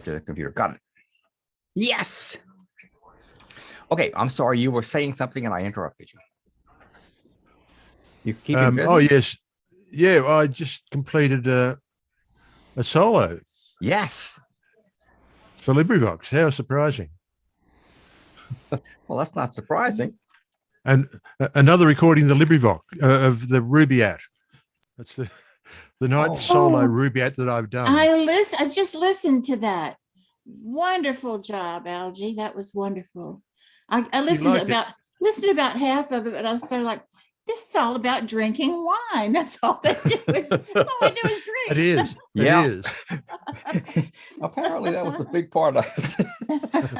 to the computer. Got it. Yes. Okay, I'm sorry. You were saying something and I interrupted you. You keep busy? Oh, yes. Yeah, I just completed a solo Yes. for LibriVox. How surprising. Well, that's not surprising. And another recording the LibriVox of the Rubaiyat. That's the ninth solo Rubaiyat that I've done. I just listened to that. Wonderful job, Algie. That was wonderful. I listened to about half of it, but I started like, this is all about drinking wine. That's all they do. That's all I do is drink. It is. Yeah. It is. Apparently, that was the big part of it.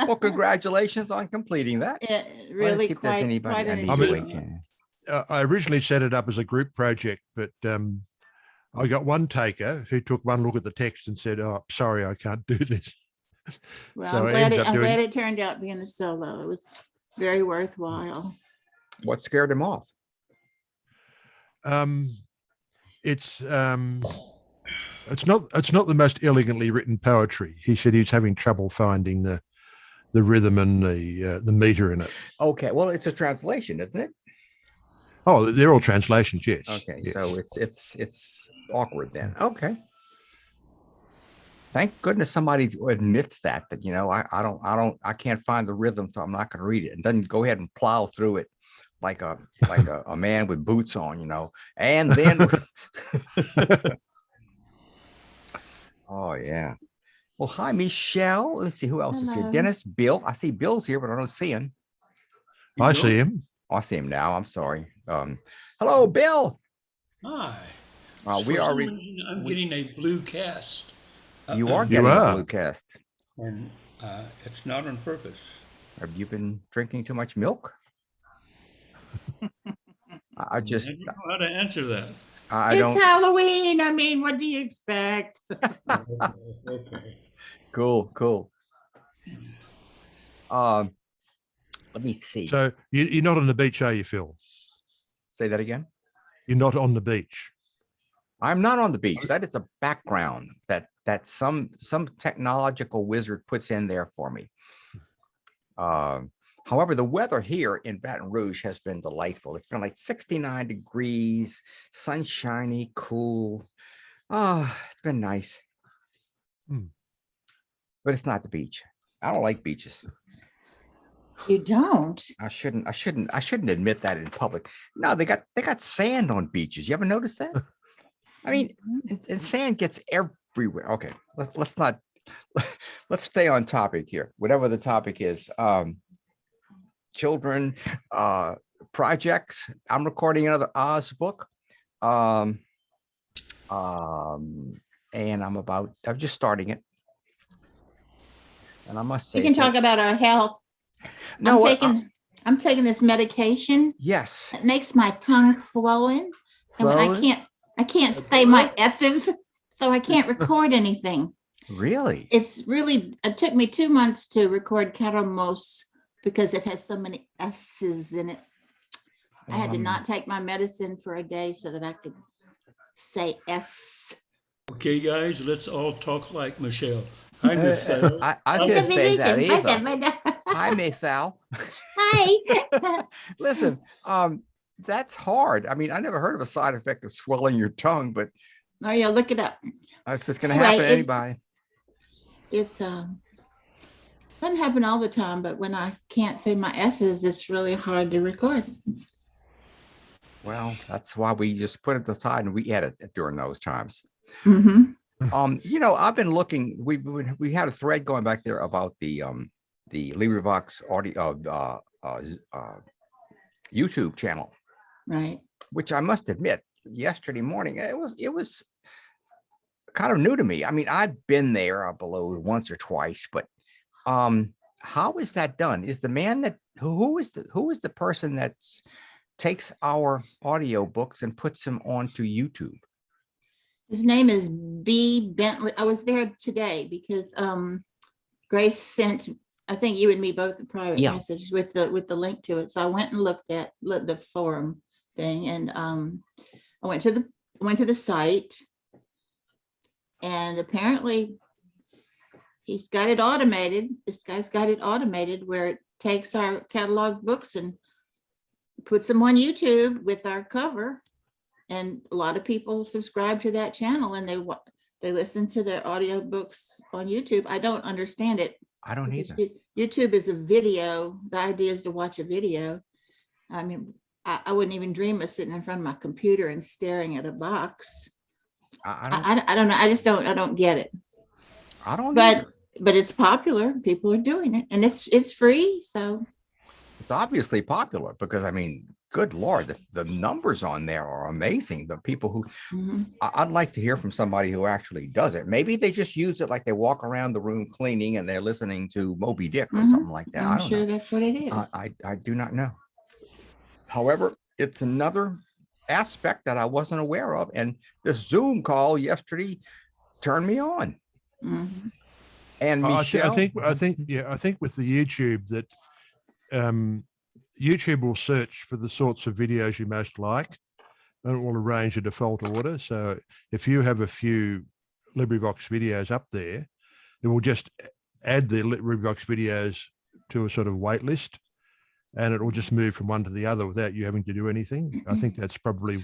Well, congratulations on completing that. Really quite an achievement. I originally set it up as a group project, but I got one taker who took one look at the text and said, "Oh, sorry, I can't do this." Well, so I'm glad it turned out being a solo. It was very worthwhile. What scared him off? It's not the most elegantly written poetry. He said he was having trouble finding the rhythm and the meter in it. Okay, well, it's a translation, isn't it? Oh, they're all translations, yes. Okay, yes. So it's awkward then. Okay. Thank goodness somebody admits that I can't find the rhythm, so I'm not going to read it, and doesn't go ahead and plow through it like a man with boots on, and then oh yeah. Well, hi Michelle. Let's see who else is here. Dennis, Bill. I see Bill's here, but I don't see him. I see him. Oh, I see him now. I'm sorry. Hello, Bill. Hi. We are. I'm getting a blue cast. You are getting a blue cast, and it's not on purpose. Have you been drinking too much milk? I just don't know how to answer that. It's Halloween. I mean, what do you expect? Okay. Cool. Let me see. So you're not on the beach, are you, Phil? Say that again. You're not on the beach. I'm not on the beach. That is a background that some technological wizard puts in there for me. However, the weather here in Baton Rouge has been delightful. It's been like 69 degrees, sunshiny, cool. Oh, it's been nice. But it's not the beach. I don't like beaches. You don't? I shouldn't admit that in public. No, they got sand on beaches. You ever notice that? I mean, and sand gets everywhere. Okay, let's stay on topic here. Whatever the topic is. Children, projects. I'm recording another Oz book. And I'm just starting it. And I must say, you can talk about our health. No, I'm taking this medication. Yes. It makes my tongue swollen. And I can't say my S's, so I can't record anything. Really? It took me 2 months to record Caramos because it has so many S's in it. I had to not take my medicine for a day so that I could say S. Okay, guys, let's all talk like Michelle. Hi, Miss Sal. I didn't say that either. Hi, Miss Sal. Hi. Listen, that's hard. I mean, I never heard of a side effect of swelling your tongue, but oh yeah, look it up. If it's going to happen to anybody, it's doesn't happen all the time, but when I can't say my S's, it's really hard to record. Well, that's why we just put it aside and we edit during those times. Mm-hmm. I've been looking. We had a thread going back there about the LibriVox audio YouTube channel, right? Which I must admit, yesterday morning it was kind of new to me. I mean, I've been there below once or twice, but how is that done? Is the man who is the person that takes our audio books and puts them onto YouTube? His name is B. Bentley. I was there today because Grace sent, I think you and me both, a private message with the link to it. So I went and looked at the forum thing, and I went to the site, and apparently he's got it automated. This guy's got it automated where it takes our catalog books and puts them on YouTube with our cover. And a lot of people subscribe to that channel and they listen to their audio books on YouTube. I don't understand it. I don't because either. YouTube is a video. The idea is to watch a video. I mean, I wouldn't even dream of sitting in front of my computer and staring at a box. I don't know. I don't get it. I don't But either. but it's popular. People are doing it, and it's free. So It's obviously popular because I mean, good Lord, the numbers on there are amazing. The people who mhm. I'd like to hear from somebody who actually does it. Maybe they just use it like they walk around the room cleaning and they're listening to Moby Dick or Mhm. something like that. I I'm don't sure know. that's what it is. I do not know. However, it's another aspect that I wasn't aware of. And this Zoom call yesterday turned me on. Mhm. And I Michelle, think with the YouTube that YouTube will search for the sorts of videos you most like, and it will arrange a default order. So if you have a few LibriVox videos up there, it will just add the LibriVox videos to a sort of wait list, and it will just move from one to the other without you having to do anything. I think that's probably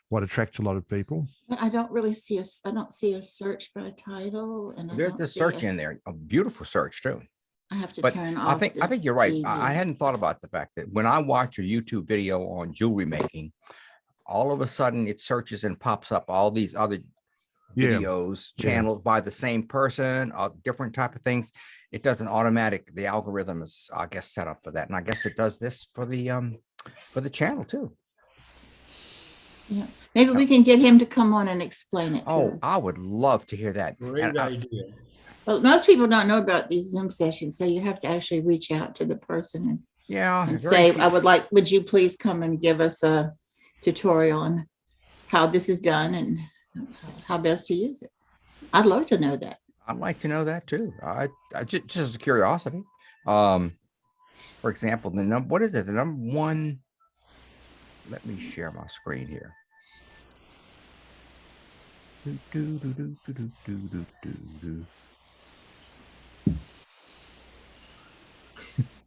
what attracts a lot of people. But I don't really see I don't see a search by title, and I there's don't the see search in there, a beautiful search too. I have to But turn I off. think this you're right. TV. I hadn't thought about the fact that when I watch a YouTube video on jewelry making, all of a sudden it searches and pops up all these other videos, channels by the same person, different type of things. It doesn't automatic. The algorithm is, I guess, set up for that, and I guess it does this for the channel too. Yeah, maybe we can get him to come on and explain it to Oh, us. I would love to hear that. Great idea. Well, most people don't know about these Zoom sessions, so you have to actually reach out to the person Yeah, and very say, few- would you please come and give us a tutorial on how this is done and how best to use it? I'd love to know that. I'd like to know that too. I just as a curiosity. For example, what is it? The number one. Let me share my screen here.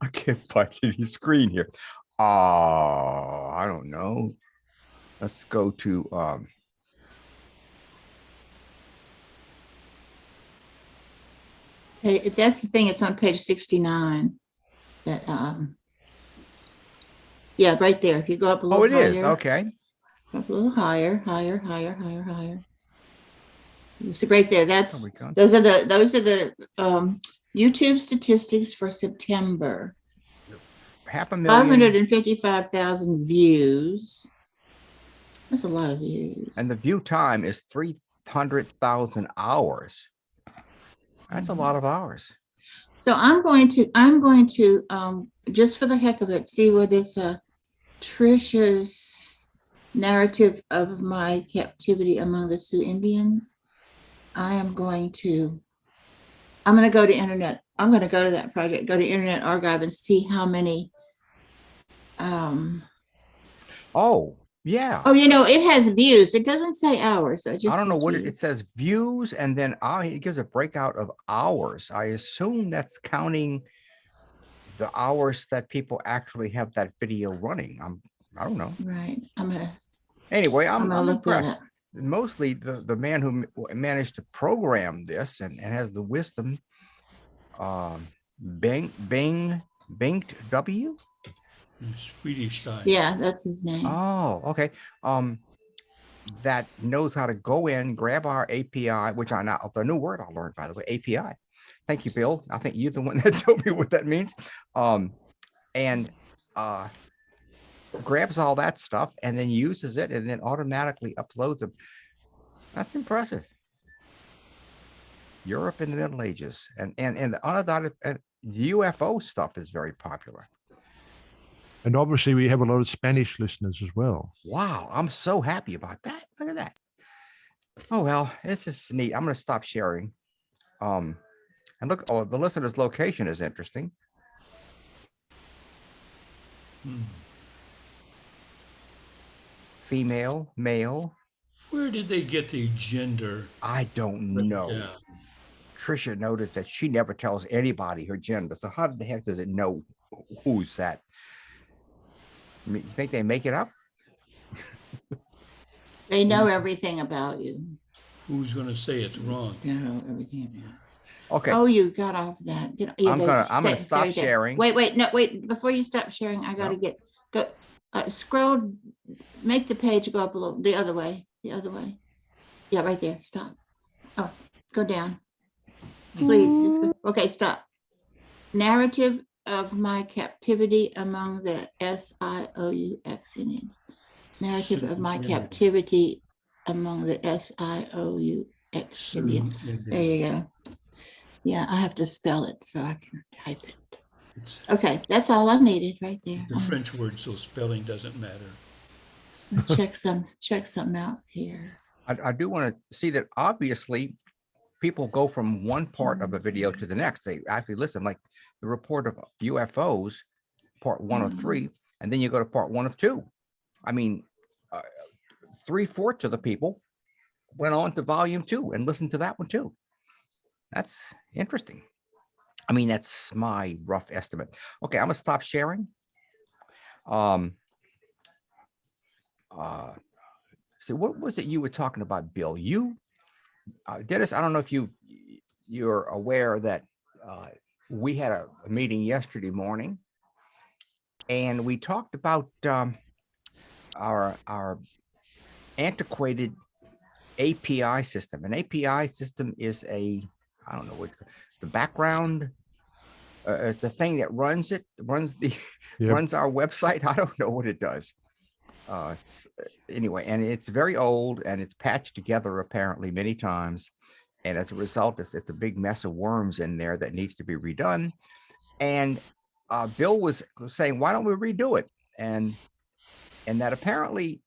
I can't find any screen here. I don't know. Let's go to Hey, if that's the thing, it's on page 69. That yeah, right there. If you go up a little oh, it higher, is. Okay. up a little higher. You see right there. There we go. Those are the YouTube statistics for September. 500,000. 555,000 views. That's a lot of views. And the view time is 300,000 hours. That's a lot of hours. So I'm going to just for the heck of it, see what is Trisha's narrative of my captivity among the Sioux Indians. I'm going to go to internet. I'm going to go to that project, go to Internet Archive and see how many. Oh, yeah. Oh, it has views. It doesn't say hours. I don't know what it says, views, and then it gives a breakout of hours. I assume that's counting the hours that people actually have that video running. I don't know. Right. Anyway, I'm look that impressed. up. Mostly the man who managed to program this and has the wisdom, Banked W. Swedish guy. Yeah, that's his name. Oh, okay. That knows how to go in, grab our API, which the new word I learned, by the way, API. Thank you, Bill. I think you're the one that told me what that means. And grabs all that stuff and then uses it and then automatically uploads them. That's impressive. Europe in the Middle Ages and the unadopted UFO stuff is very popular. And obviously we have a lot of Spanish listeners as well. Wow, I'm so happy about that. Look at that. Oh, well, this is neat. I'm going to stop sharing. And look, the listener's location is interesting. Female, male. Where did they get the gender? I don't know. Trisha noted that she never tells anybody her gender. So how the heck does it know who's that? I mean, you think they make it up? They know everything about you. Who's going to say it's wrong? They know everything about you. Okay. Oh, you got off that. Yeah, I'm gonna stop sharing. Wait, before you stop sharing, I gotta go scroll, make the page go up a little, the other way. Yeah, right there, stop. Oh, go down. Please, just go. Okay, stop. Narrative of my captivity among the SIOUX Indians. Narrative of my captivity among the SIOUX Indians. There you go. Yeah, I have to spell it so I can type it. Okay, that's all I needed right there. The French word, so spelling doesn't matter. Check something out here. I do want to see that obviously people go from one part of a video to the next. They actually listen, like the report of UFOs, part 1 of 3, and then you go to part 1 of 2. I mean, 3/4 of the people went on to volume 2 and listened to that one too. That's interesting. I mean, that's my rough estimate. Okay, I'm gonna stop sharing. So what was it you were talking about, Bill? You, Dennis, I don't know if you're aware that we had a meeting yesterday morning, and we talked about our antiquated API system. An API system is I don't know what the background. It's a thing that runs our website. I don't know what it does. Anyway, and it's very old and it's patched together apparently many times. And as a result, it's a big mess of worms in there that needs to be redone. And Bill was saying, why don't we redo it? And that apparently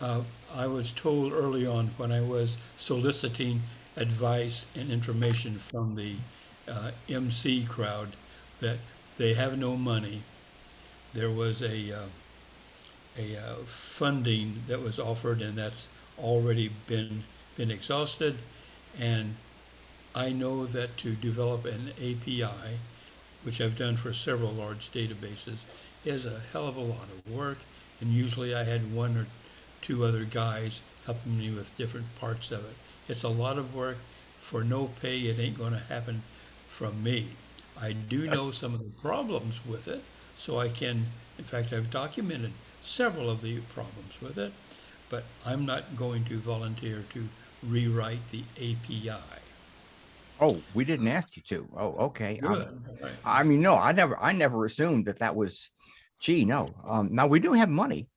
No. I was told early on when I was soliciting advice and information from the MC crowd that they have no money. There was a funding that was offered, and that's already been exhausted. And I know that to develop an API, which I've done for several large databases, is a hell of a lot of work. And usually I had 1 or 2 other guys helping me with different parts of it. It's a lot of work for no pay. It ain't going to happen from me. I do know some of the problems with it, so I can, in fact, I've documented several of the problems with it, but I'm not going to volunteer to rewrite the API. Oh, we didn't ask you to. Oh, okay. Right. I mean, no, I never assumed that was, gee, no. Now we do have money.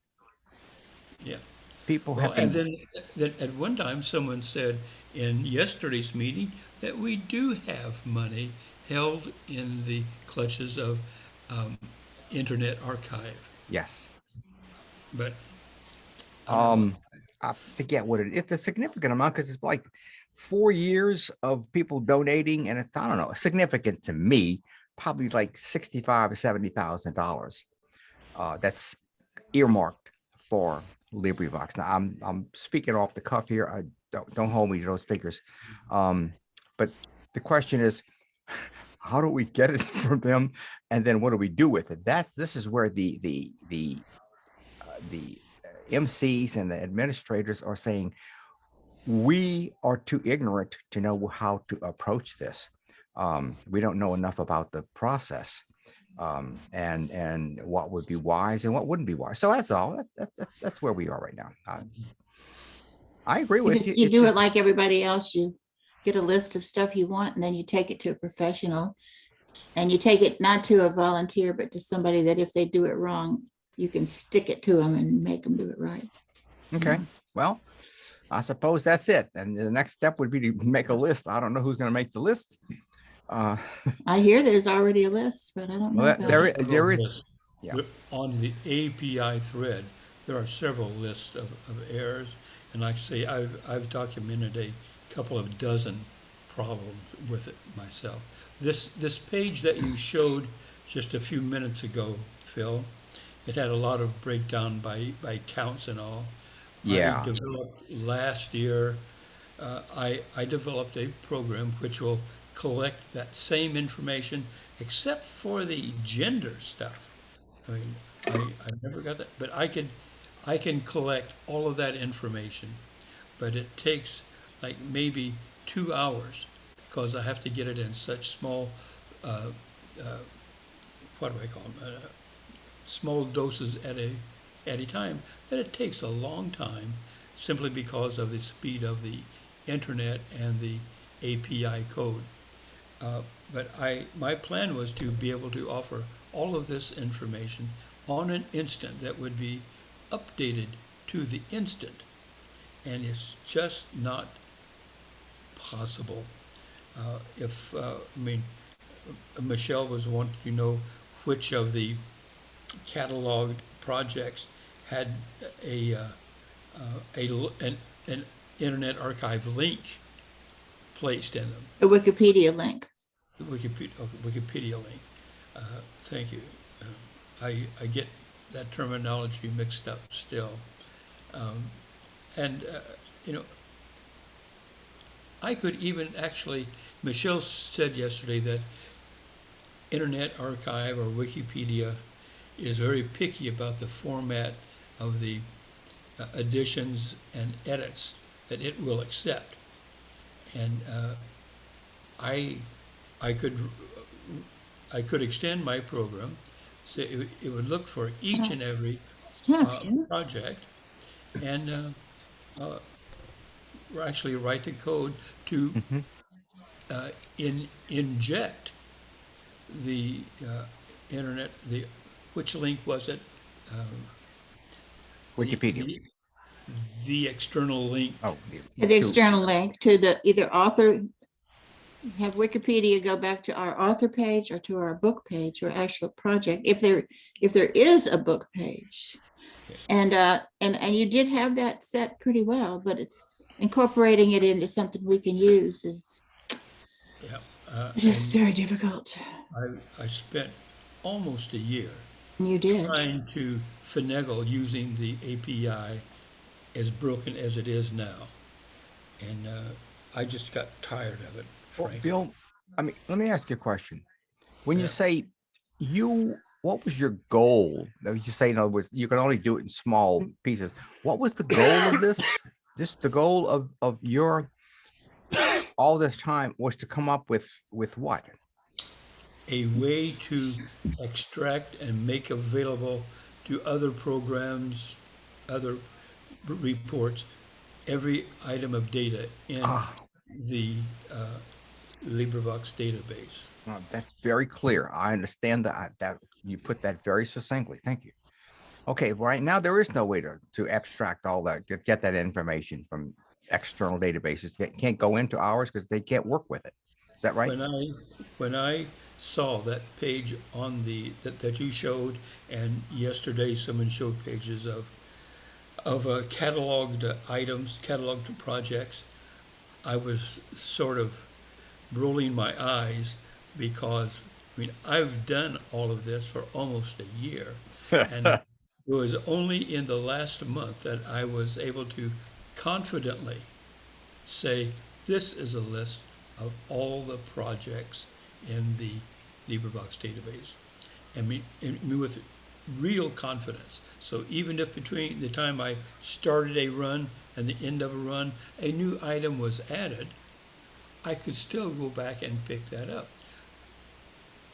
Yeah. People Well, have been. and then at one time someone said in yesterday's meeting that we do have money held in the clutches of Internet Archive. Yes. But I forget what it is. It's a significant amount because it's like 4 years of people donating, and it's, I don't know, significant to me, probably like $65,000 or $70,000. That's earmarked for LibriVox. Now I'm speaking off the cuff here. I don't hold me to those figures. But the question is, how do we get it from them, and then what do we do with it? This is where the MCs and the administrators are saying we are too ignorant to know how to approach this. We don't know enough about the process, and what would be wise and what wouldn't be wise. So that's all. That's where we are right now. I agree with you. You do it like everybody else. You get a list of stuff you want, and then you take it to a professional, and you take it not to a volunteer, but to somebody that if they do it wrong, you can stick it to them and make them do it right. Okay. Well, I suppose that's it. And the next step would be to make a list. I don't know who's going to make the list. I hear there's already a list, but I don't know. Well, about there is. Yeah. On the API thread, there are several lists of errors, and like I say, I've documented a couple of dozen problems with it myself. This page that you showed just a few minutes ago, Phil, it had a lot of breakdown by counts and all. Yeah. I developed last year I developed a program which will collect that same information, except for the gender stuff. I mean, I never got that, but I can collect all of that information, but it takes like maybe 2 hours because I have to get it in such small, uh, uh, what do I call them? Small doses at a time that it takes a long time simply because of the speed of the internet and the API code. But my plan was to be able to offer all of this information on an instant that would be updated to the instant, and it's just not possible. If I mean, Michelle was wanting to know which of the cataloged projects had a, an Internet Archive link placed in them. A Wikipedia link. Wikipedia link. Thank you. I get that terminology mixed up still. And, you know, I could even actually, Michelle said yesterday that Internet Archive or Wikipedia is very picky about the format of the additions and edits that it will accept. And I could extend my program so it would look for each and every project and actually write the code to inject the internet, which link was it? Wikipedia. The external link. Oh, The external link to the either author, have Wikipedia go back to our author page or to our book page or actual project, if there is a book page. And you did have that set pretty well, but it's incorporating it into something we can use is just very difficult. I spent almost a year You did trying to finagle using the API as broken as it is now, and I just got tired of it. Well, Bill, I mean, let me ask you a question. When you say what was your goal? You say, in other words, you can only do it in small pieces. What was the goal of this? The goal of your all this time was to come up with what? A way to extract and make available to other programs, other reports, every item of data in the LibriVox database. That's very clear. I understand that you put that very succinctly. Thank you. Okay, right now there is no way to abstract all that, to get that information from external databases. They can't go into ours because they can't work with it. Is that right? When I saw that page on that you showed, and yesterday someone showed pages of cataloged items, cataloged projects, I was sort of rolling my eyes because I mean I've done all of this for almost a year, and it was only in the last month that I was able to confidently say this is a list of all the projects in the LibriVox database. I mean with real confidence. So even if between the time I started a run and the end of a run, a new item was added, I could still go back and pick that up.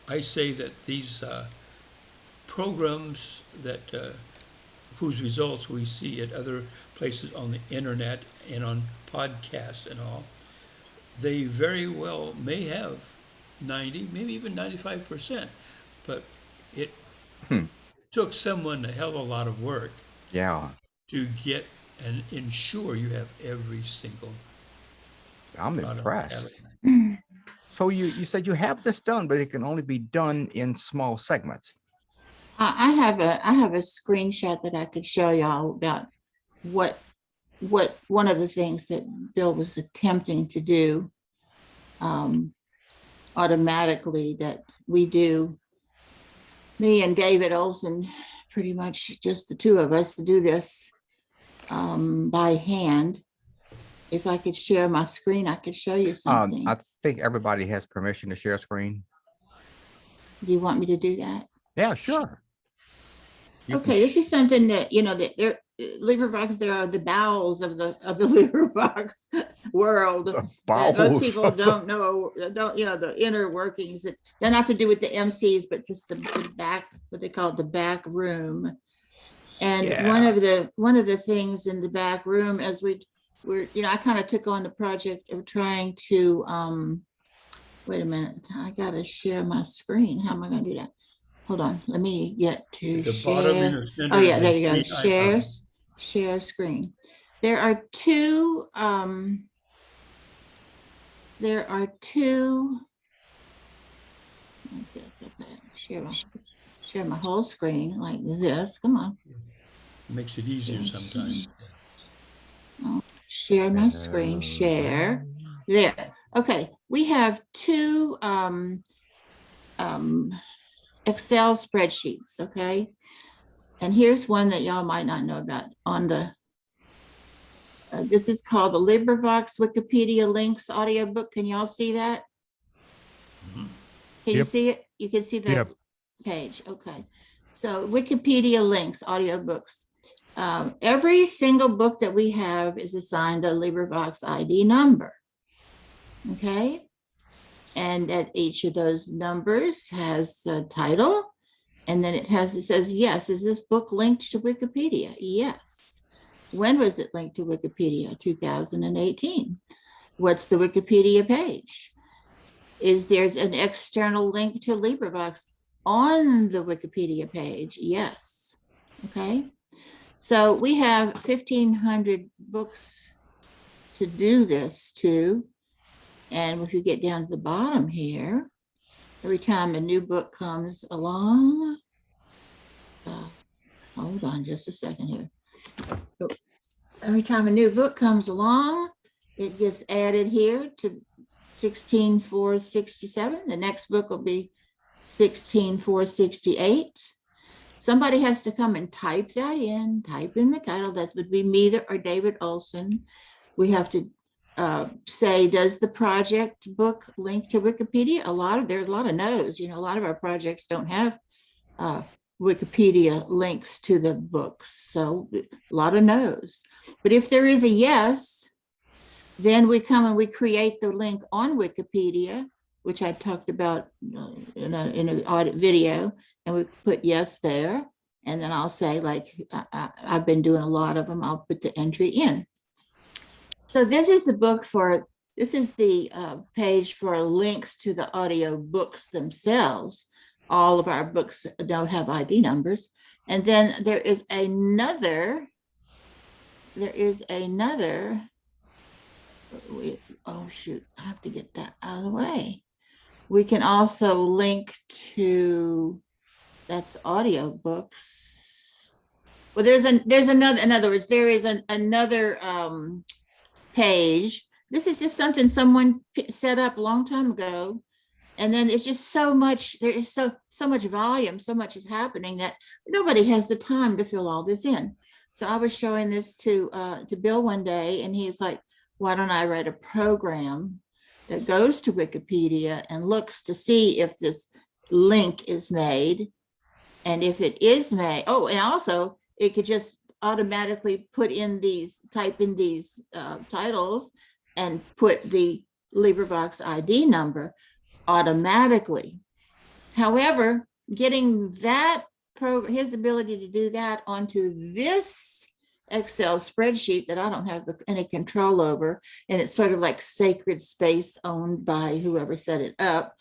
I say that these programs that whose results we see at other places on the internet and on podcasts and all, they very well may have 90, maybe even 95%, but it took someone a hell of a lot of work to get and ensure you have every single. I'm impressed. So you said you have this done, but it can only be done in small segments. I have a screenshot that I could show y'all about what one of the things that Bill was attempting to do automatically that we do. Me and David Olson, pretty much just the two of us, do this by hand. if I could share my screen, I could show you something. I think everybody has permission to share screen. Do you want me to do that? Yeah, sure. You can Okay, this is something that, you know, that there, LibriVox, there are the bowels of the LibriVox world The that most bowels people of the- don't know, you know, the inner workings. They're not to do with the MCs, but just the back, what they call the back room. And Yeah. one of the things in the back room, as we're, you know, I kind of took on the project of trying to, wait a minute, I gotta share my screen. How am I gonna do that? Hold on, let me get to At the bottom in share. the center. Oh yeah, there you go. green icon. Share screen. There are two, I guess, okay, share my whole screen like this. Come on. Makes it easier Share sometimes. Share my screen, share. There. Okay, we have two Excel spreadsheets, okay? And here's one that y'all might not know about on the, this is called the LibriVox Wikipedia Links audiobook. Can y'all see that? Mhm. Can you Yep. see it? You can see the Yep. page, okay. So Wikipedia links, audiobooks. Every single book that we have is assigned a LibriVox ID number, okay? And at each of those numbers has a title, and then it says, yes, is this book linked to Wikipedia? Yes. When was it linked to Wikipedia? 2018. What's the Wikipedia page? There's an external link to LibriVox on the Wikipedia page? Yes. Okay. So we have 1,500 books to do this to. And if you get down to the bottom here, every time a new book comes along, hold on just a second here. So every time a new book comes along, it gets added here to 16,467. The next book will be 16,468. Somebody has to come and type that in, type in the title. That would be me or David Olson. We have to say, does the project book link to Wikipedia? There's a lot of no's. You know, a lot of our projects don't have Wikipedia links to the books. So a lot of no's. But if there is a yes, then we come and we create the link on Wikipedia, which I talked about in an audit video, and we put yes there. And then I'll say, like, I've been doing a lot of them. I'll put the entry in. So this is the page for links to the audio books themselves. All of our books don't have ID numbers. And then there is another, oh shoot, I have to get that out of the way. We can also link to, that's audio books. Well, there's another, in other words, there is another page. This is just something someone set up a long time ago. And then it's just so much, there is so much volume, so much is happening that nobody has the time to fill all this in. So I was showing this to Bill one day, and he was like, why don't I write a program that goes to Wikipedia and looks to see if this link is made. And if it is made, oh, and also it could just automatically type in these titles and put the LibriVox ID number automatically. However, getting that his ability to do that onto this Excel spreadsheet that I don't have any control over, and it's sort of like sacred space owned by whoever set it up,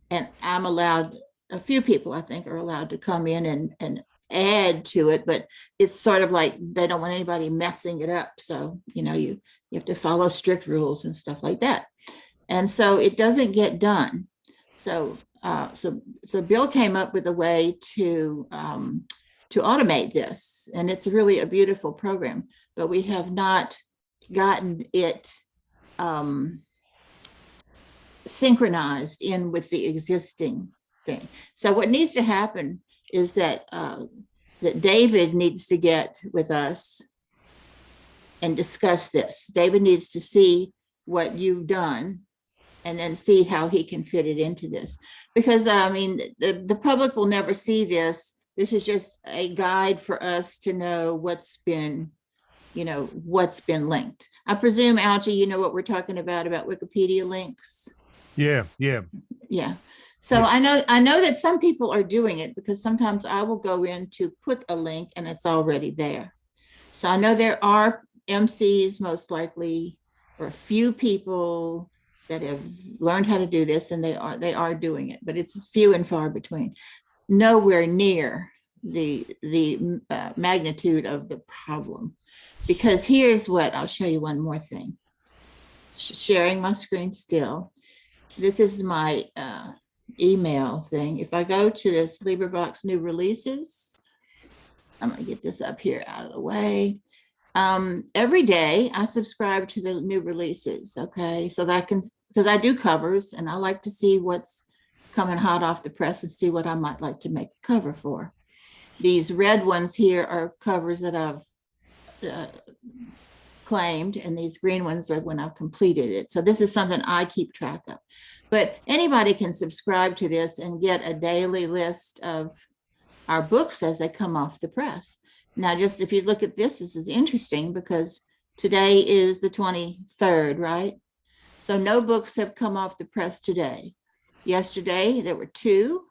and I'm allowed, a few people I think are allowed to come in and add to it, but it's sort of like they don't want anybody messing it up. So, you know, you have to follow strict rules and stuff like that. And so it doesn't get done. So Bill came up with a way to automate this, and it's really a beautiful program, but we have not gotten it synchronized in with the existing thing. So what needs to happen is that that David needs to get with us and discuss this. David needs to see what you've done and then see how he can fit it into this. Because I mean, the public will never see this. This is just a guide for us to know what's been linked. I presume, Algie, you know what we're talking about Wikipedia links. Yeah, yeah. Yeah. So Yes. I know that some people are doing it, because sometimes I will go in to put a link and it's already there. So I know there are MCs, most likely, or a few people that have learned how to do this, and they are doing it, but it's few and far between. Nowhere near the magnitude of the problem. Because here's what, I'll show you one more thing. Sharing my screen still. This is my email thing. If I go to this LibriVox new releases, I'm gonna get this up here out of the way. Every day I subscribe to the new releases, okay? So that I can, because I do covers and I like to see what's coming hot off the press and see what I might like to make a cover for. These red ones here are covers that I've claimed, and these green ones are when I've completed it. So this is something I keep track of. But anybody can subscribe to this and get a daily list of our books as they come off the press. Now, just if you look at this, this is interesting because today is the 23rd, right? So no books have come off the press today. Yesterday, there were 2.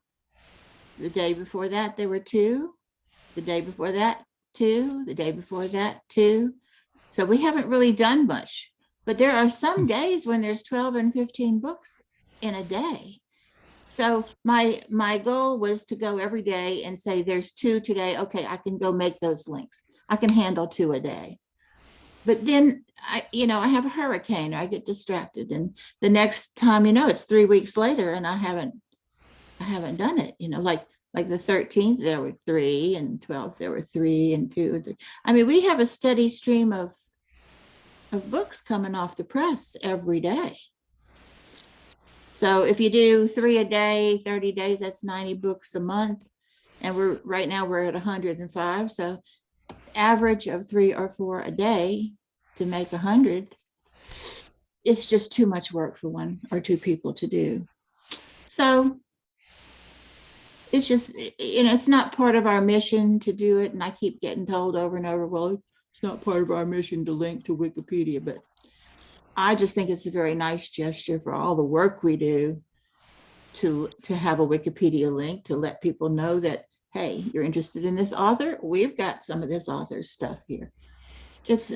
The day before that, there were 2. The day before that, 2. The day before that, 2. So we haven't really done much. But there are some days when there's 12 and 15 books in a day. So my goal was to go every day and say there's 2 today. Okay, I can go make those links. I can handle 2 a day. But then I have a hurricane, or I get distracted, and the next time it's 3 weeks later and I haven't done it. Like the 13th there were 3, and 12th there were 3 and 2 and 3. I mean, we have a steady stream of books coming off the press every day. So if you do 3 a day, 30 days, that's 90 books a month. And right now we're at 105. So average of 3 or 4 a day to make 100. It's just too much work for 1 or 2 people to do. So it's just, it's not part of our mission to do it. And I keep getting told over and over, well, it's not part of our mission to link to Wikipedia, but I just think it's a very nice gesture for all the work we do to have a Wikipedia link to let people know that, hey, you're interested in this author? We've got some of this author's stuff here. It's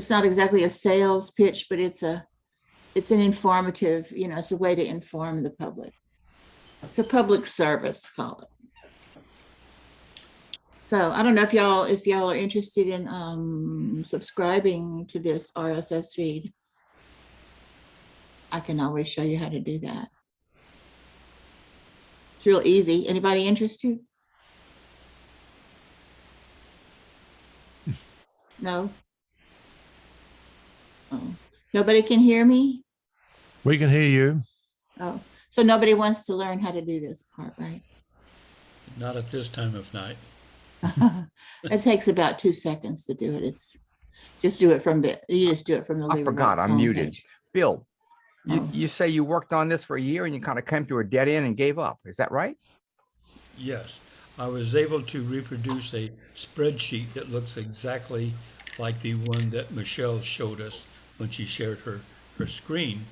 not exactly a sales pitch, but it's an informative, it's a way to inform the public. It's a public service, call it. So I don't know if y'all are interested in subscribing to this RSS feed. I can always show you how to do that. It's real easy. Anybody interested? No? Oh, nobody can hear me? We can hear you. Oh, so nobody wants to learn how to do this part, right? Not at this time of night. It takes about 2 seconds to do it. It's just do it from the I forgot, I'm muted. homepage. Bill, Oh. you say you worked on this for a year and you kind of came to a dead end and gave up. Is that right? Yes, I was able to reproduce a spreadsheet that looks exactly like the one that Michelle showed us when she shared her screen.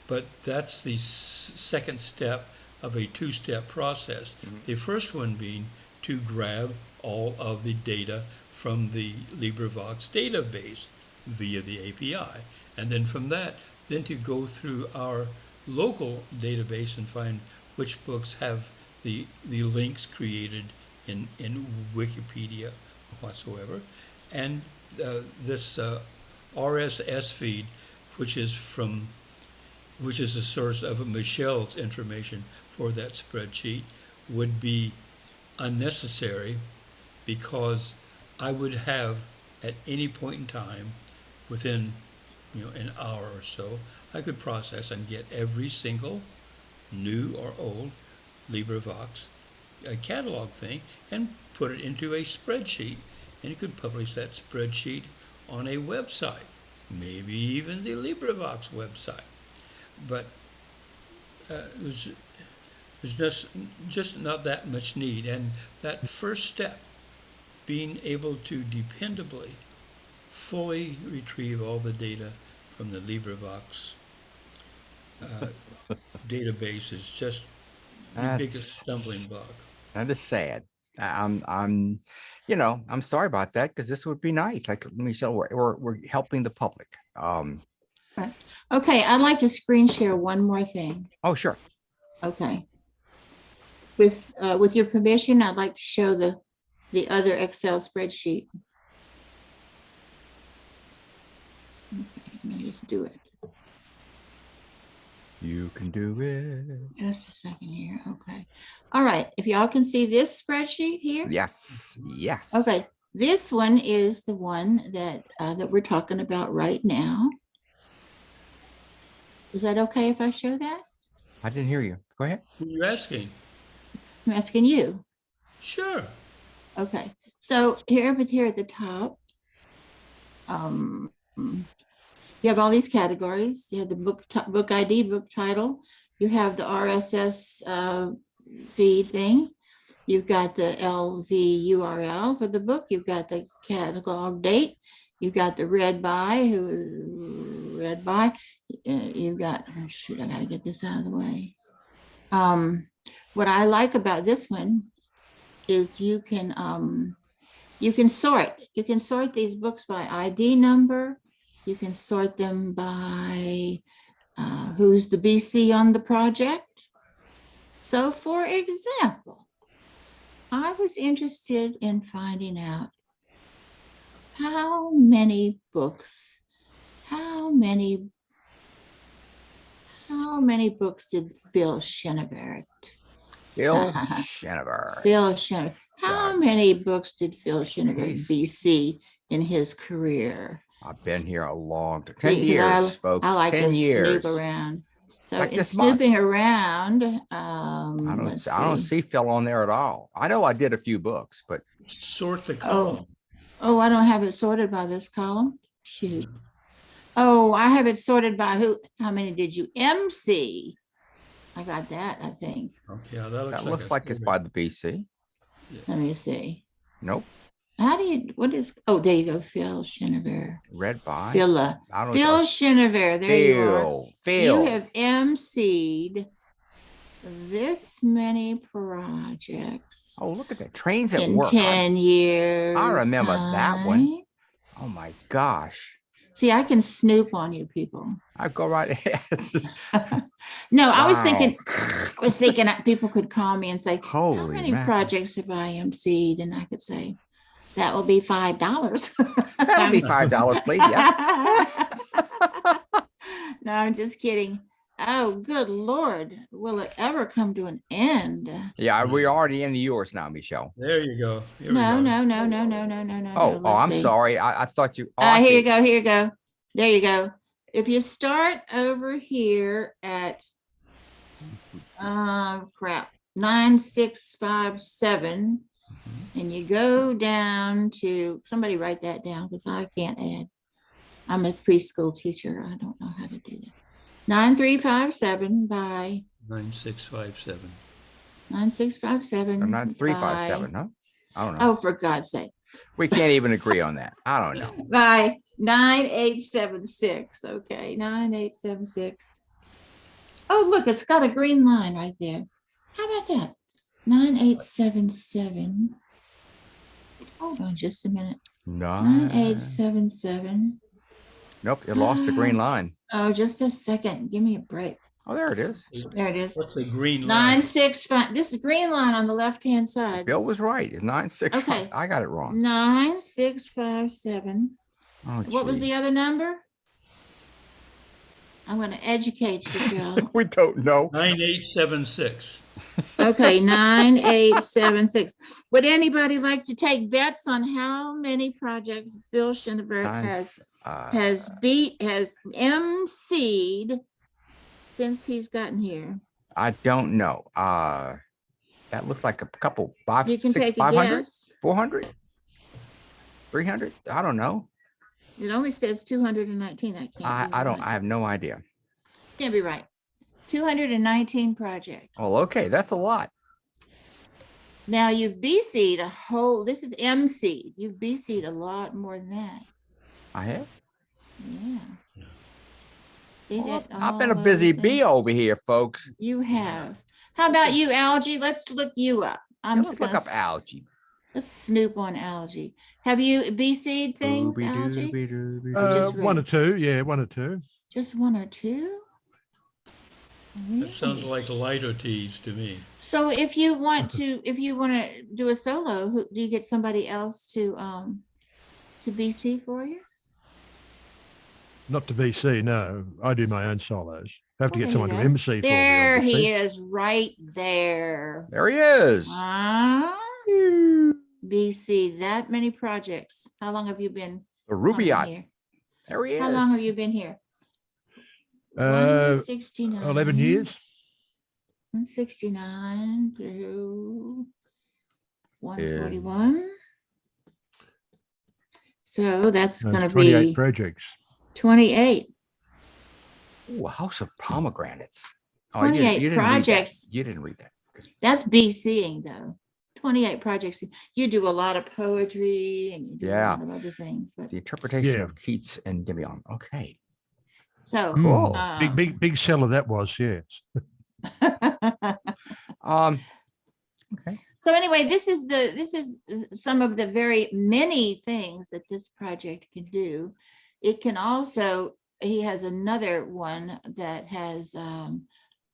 But that's the second step of a 2-step process. The first one being to grab all of the data from the LibriVox database via the API. And then from that, then to go through our local database and find which books have the links created in Wikipedia whatsoever. And this RSS feed, which is the source of Michelle's information for that spreadsheet, would be unnecessary, because I would have at any point in time within an hour or so, I could process and get every single new or old LibriVox catalog thing and put it into a spreadsheet, and you could publish that spreadsheet on a website, maybe even the LibriVox website. But there's just not that much need. And that first step, being able to dependably, fully retrieve all the data from the LibriVox database is just the biggest stumbling block. That is sad. I'm, I'm sorry about that because this would be nice. Like Michelle, we're helping the public. Right. Okay, I'd like to screen share one more thing. Oh, sure. Okay. With your permission, I'd like to show the other Excel spreadsheet. Okay, let me just do it. You can do it. Just a second here. Okay. All right. If y'all can see this spreadsheet here. Yes. Yes. Okay. This one is the one that we're talking about right now. Is that okay if I show that? I didn't hear you. Go ahead. Who are you asking? I'm asking you. Sure. Okay. So here at the top, you have all these categories. You have the book ID, book title. You have the RSS feed thing. You've got the LV URL for the book. You've got the catalog date. You've got the read by, you've got, oh shoot, I gotta get this out of the way. What I like about this one is you can sort these books by ID number. You can sort them by who's the BC on the project. So for example, I was interested in finding out how many books did Phil Schenevert? Phil Schenevert. Phil Schenevert. How many books did Phil Schenevert He's- BC in his career? I've been here a long time. 10 Because years, folks. I like 10 to years. snoop around. So Like in this month. snooping around, I let's don't see. see Phil on there at all. I know I did a few books, but Sort the column. Oh, I don't have it sorted by this column. Shoot. Oh, I have it sorted by how many did you MC? I got that, I think. Okay, yeah, that that looks like it's by the BC. Let me see. Nope. Oh, there you go, Phil Schenevert. Read by. Phil Schenevert, there you are. Phil. You have MC'd this many projects. Oh, look at that. Trains at in Work. 10 years. I remember that one. time. Oh my gosh. See, I can snoop on you people. I go right ahead. No, I was Wow. thinking that people could call me and say, how Holy many mackerel. projects have I MC'd? And I could say, that will be $5. That'll be $5, please. Yes. No, I'm just kidding. Oh, good Lord. Will it ever come to an end? Yeah, we're already into yours now, Michelle. There you go. Here we No, go. no. Oh, Let's I'm see. sorry. I thought you. Here you go. Here you go. There you go. If you start over here at, crap, 9657, and you go down to, somebody write that down because I can't add. I'm a preschool teacher. I don't know how to do that. 9357 by 9657. 9657. I'm not 357, by- huh? I don't know. Oh, for God's sake. We can't even agree on that. I don't know. By 9876. Okay, 9876. Oh, look, it's got a green line right there. How about that? 9877. Hold on just a minute. 9877. Nope, you lost the green line. Oh, just a second. Give me a break. Oh, there it is. There it is. What's the green line? 965. This is green line on the left-hand side. Bill was right. It's 965. Okay. I got it wrong. 9657. Oh, What was gee. the other number? I'm going to educate you, Joe. We don't know. 9876. Okay, 9876. Would anybody like to take bets on how many projects Phil Schenevert has MC'd since he's gotten here? I don't know. That looks like a couple, five, You can six, take a 500, guess. 400, 300. I don't know. It only says 219. That can't be I don't, right. I have no idea. Can't be right. 219 projects. Well, okay, that's a lot. Now you've BC'd a whole, this is MC. You've BC'd a lot more than that. I have. Yeah. See Well, that? I've been a all busy those bee things? over here, folks. You have. How about you, Algie? Let's look you up. Yeah, I'm let's gonna look up algae. Let's snoop on Algie. Have you BC'd things, Algie? Or just One or read? two. Yeah, one or two. Just one or two? That sounds Really? like lighter teas to me. So if you want to do a solo, do you get somebody else to BC for you? Not to BC, no. I do my own solos. I have to Well, get there you someone to go. MC for me. There he obviously. is, right there. There he is. BC, that many projects. How long have you been The coming Rubaiyat. here? There he is. How long have you been here? 169. 11 years. 169 through 141. So that's going to 28 be projects. 28. Ooh, a house of pomegranates. Oh, 28 didn't projects. Read that. You didn't read that. That's BCing though. 28 projects. You do a lot of poetry and you do a Yeah. lot of other things. But The interpretation Yeah. of Keats and Dibion. Okay. so Cool. Big seller that was, yes. Okay. So anyway, this is some of the very many things that this project can do. It can also, he has another one that has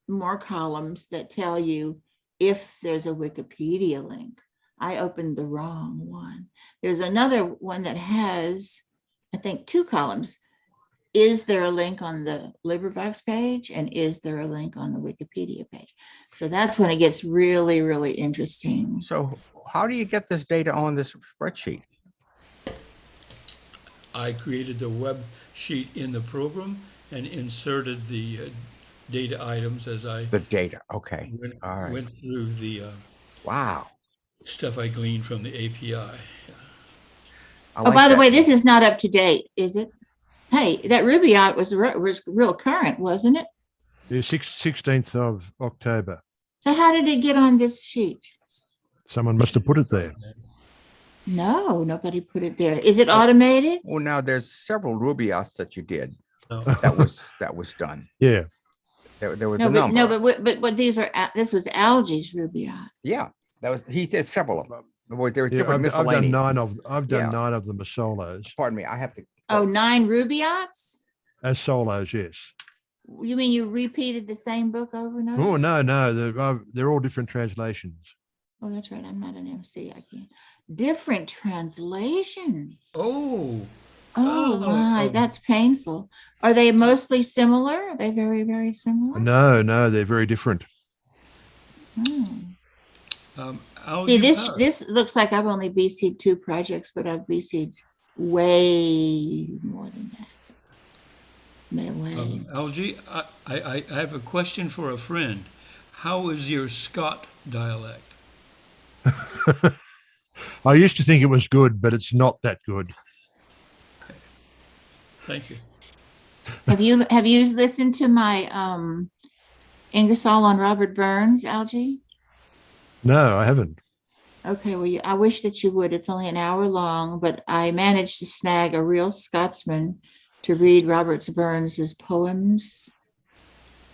more columns that tell you if there's a Wikipedia link. I opened the wrong one. There's another one that has, I think, 2 columns. Is there a link on the LibriVox page? And is there a link on the Wikipedia page? So that's when it gets really, really interesting. So how do you get this data on this spreadsheet? I created the web sheet in the program and inserted the data items as I The data. Okay. All right. went through the Wow. stuff I gleaned from the API. I Oh, like by the that. way, this is not up to date, is it? Hey, that Rubaiyat was real current, wasn't it? The 16th of October. So how did it get on this sheet? Someone must have put it there. No, nobody put it there. Is it automated? Well, now there's several Rubaiyats that you did. No. That was done. Yeah. There was No, a but number. but these were this was Algie's Rubaiyat. Yeah, he did several of them. There were Yeah, different I've done miscellaneous. 9 of I've done Yeah. 9 of them as solos. Pardon me. I have to. Oh, 9 Rubaiyats? As solos, yes. You mean you repeated the same book over and over? Oh no, they're all different translations. Oh, that's right. I'm not an MC. I can't. Different translations. Oh, Oh my, oh. that's painful. Are they mostly similar? Are they very, very similar? No, they're very different. Hmm. Al, See, you this looks like I've only BC'd 2 projects, but I've BC'd way more than that. Way. Algie, I have a question for a friend. How is your Scott dialect? I used to think it was good, but it's not that good. Okay. Thank you. Have you listened to my Ingersoll on Robert Burns, Algie? No, I haven't. Okay, well, I wish that you would. It's only an hour long, but I managed to snag a real Scotsman to read Robert Burns's poems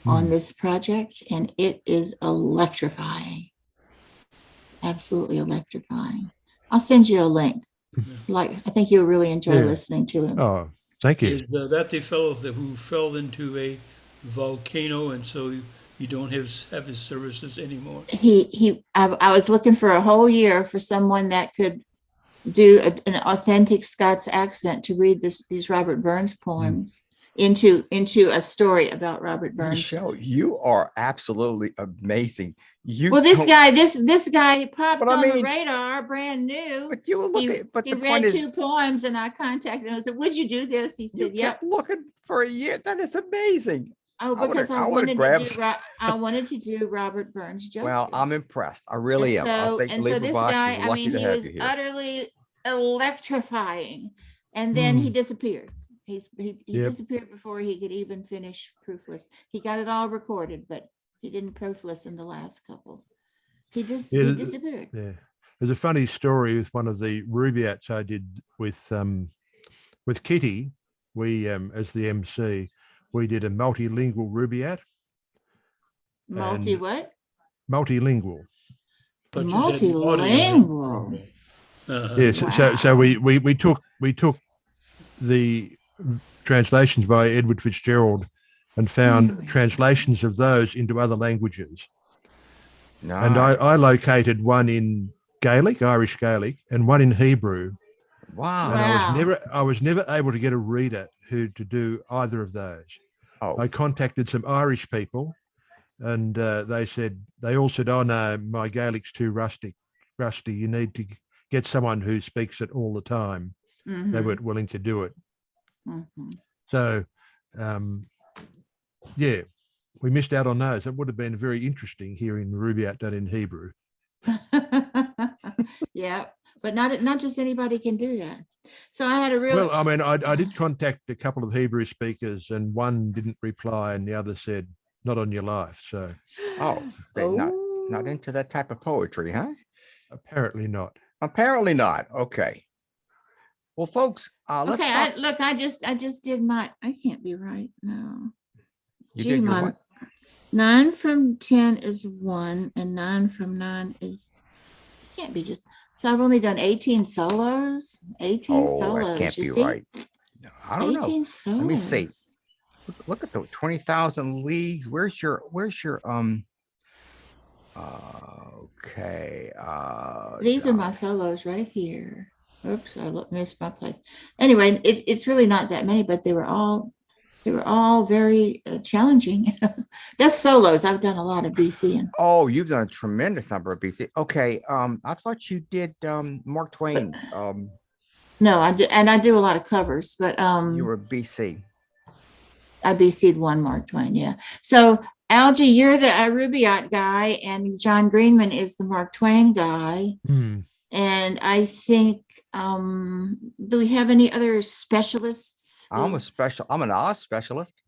on this project, and it is electrifying. Absolutely electrifying. I'll send you a link. I think you'll really enjoy listening to him. Oh, thank you. Is that the fellow who fell into a volcano and so you don't have his services anymore? I was looking for a whole year for someone that could do an authentic Scots accent to read these Robert Burns poems into a story about Robert Burns. Michelle, you are absolutely amazing. Well, this guy popped But I on the mean- radar, brand new. But you look at. But He the read point is, 2 poems, and I contacted him. I said, "Would you do this?" He you said, "Yep." kept looking for a year. That is amazing. Oh, I because would've I wanted grabbed- to do I wanted to do Robert Burns justice. Well, I'm impressed. I really am. I think So this LibriVox guy, is I lucky mean, to he have was you here. utterly electrifying. And then he disappeared. He Yep. disappeared before he could even finish proofless. He got it all recorded, but he didn't proofless in the last couple. He disappeared. Yeah. There's a funny story with one of the Rubiats I did with Kitty. We, as the MC, we did a multilingual Rubiat. Multilingual. But you did an audio Multilingual. Yes. Wow. So we took the translations by Edward Fitzgerald and found translations of those into other languages. Nice. And I located one in Gaelic, Irish Gaelic, and one in Hebrew. Wow. And Wow. I was never able to get a reader to do either of those. Oh, I contacted some Irish people, and they all said, "Oh no, my Gaelic's too rusty. You need to get someone who speaks it all the time." They weren't willing to do it. So, yeah, we missed out on those. It would have been very interesting hearing Rubiat done in Hebrew. Yeah, but not just anybody can do that. So I had a real Well, I mean, I did contact a couple of Hebrew speakers, and one didn't reply, and the other said, "Not on your life." So they not into that type of poetry, huh? apparently not. Apparently not. Okay. Well, folks, let's okay. talk. I just did my. I can't be right. No. You Gee, did your my what? 9 from 10 is 1, and 9 from 9 is can't be just. So I've only done 18 solos. 18 Oh, solos. that can't you be see? right. No, I don't 18 know. solos. Let me see. Look at the 20,000 leagues. Where's your okay. These are my solos right here. Oops, I missed my place. Anyway, it's really not that many, but they were all very challenging. That's solos. I've done a lot of BC. Oh, you've done a tremendous number of BC. Okay. I thought you did Mark Twain's. No, I do a lot of covers, but You were BC. I BC'd one Mark Twain, yeah. So Algie, you're the Rubiat guy, and John Greenman is the Mark Twain guy. And I think, do we have any other specialists? I'm an Oz specialist.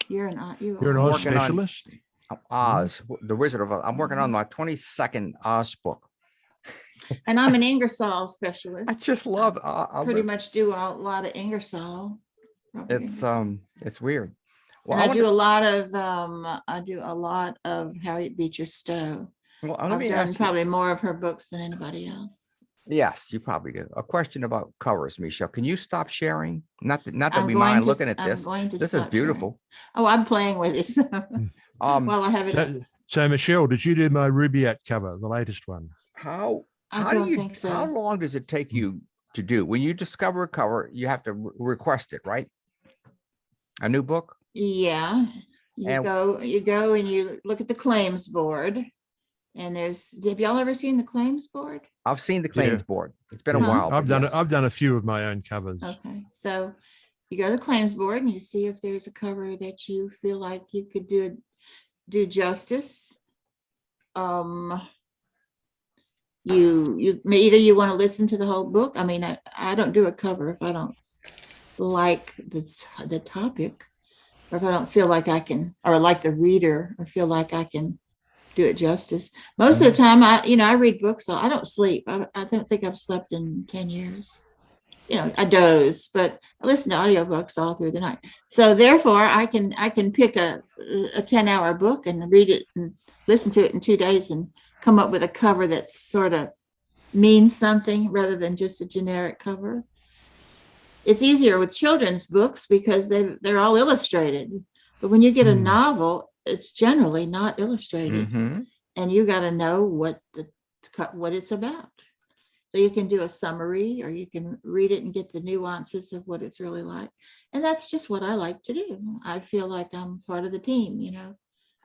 You're an Oz working on- specialist? Oz, the Wizard of Oz. I'm working on my 22nd Oz book. And I'm an Ingersoll specialist. I just love. Pretty much do a lot of Ingersoll. It's weird. Well, And I do a lot of Harriet Beecher Stowe. Well, let I've me done ask you. probably more of her books than anybody else. Yes, you probably do. A question about covers, Michelle. Can you stop sharing? Not that I'm we going mind to looking at I'm this. going to This is stop beautiful. sharing. Oh, I'm playing with it. While I have it up. So Michelle, did you do my Rubiat cover, the latest one? How I do don't you? think so. How long does it take you to do? When you discover a cover, you have to request it, right? A new book. Yeah, you And- go and you look at the claims board, and have y'all ever seen the claims board? I've seen the claims board. It's been a Uh-huh. while. I've but done yes. I've done a few of my own covers. Okay, so you go to the claims board and you see if there's a cover that you feel like you could do justice. You may either you want to listen to the whole book. I mean, I don't do a cover if I don't like the topic, or if I don't feel like I can, or like the reader, or feel like I can do it justice. Most of the time, I read books, so I don't sleep. I don't think I've slept in 10 years. I doze, but I listen to audiobooks all through the night. So therefore, I can pick a 10-hour book and read it and listen to it in 2 days and come up with a cover that sort of means something rather than just a generic cover. It's easier with children's books because they're all illustrated. But when you get a novel, it's generally not illustrated, and you got to know what it's about. So you can do a summary, or you can read it and get the nuances of what it's really like. And that's just what I like to do. I feel like I'm part of the team.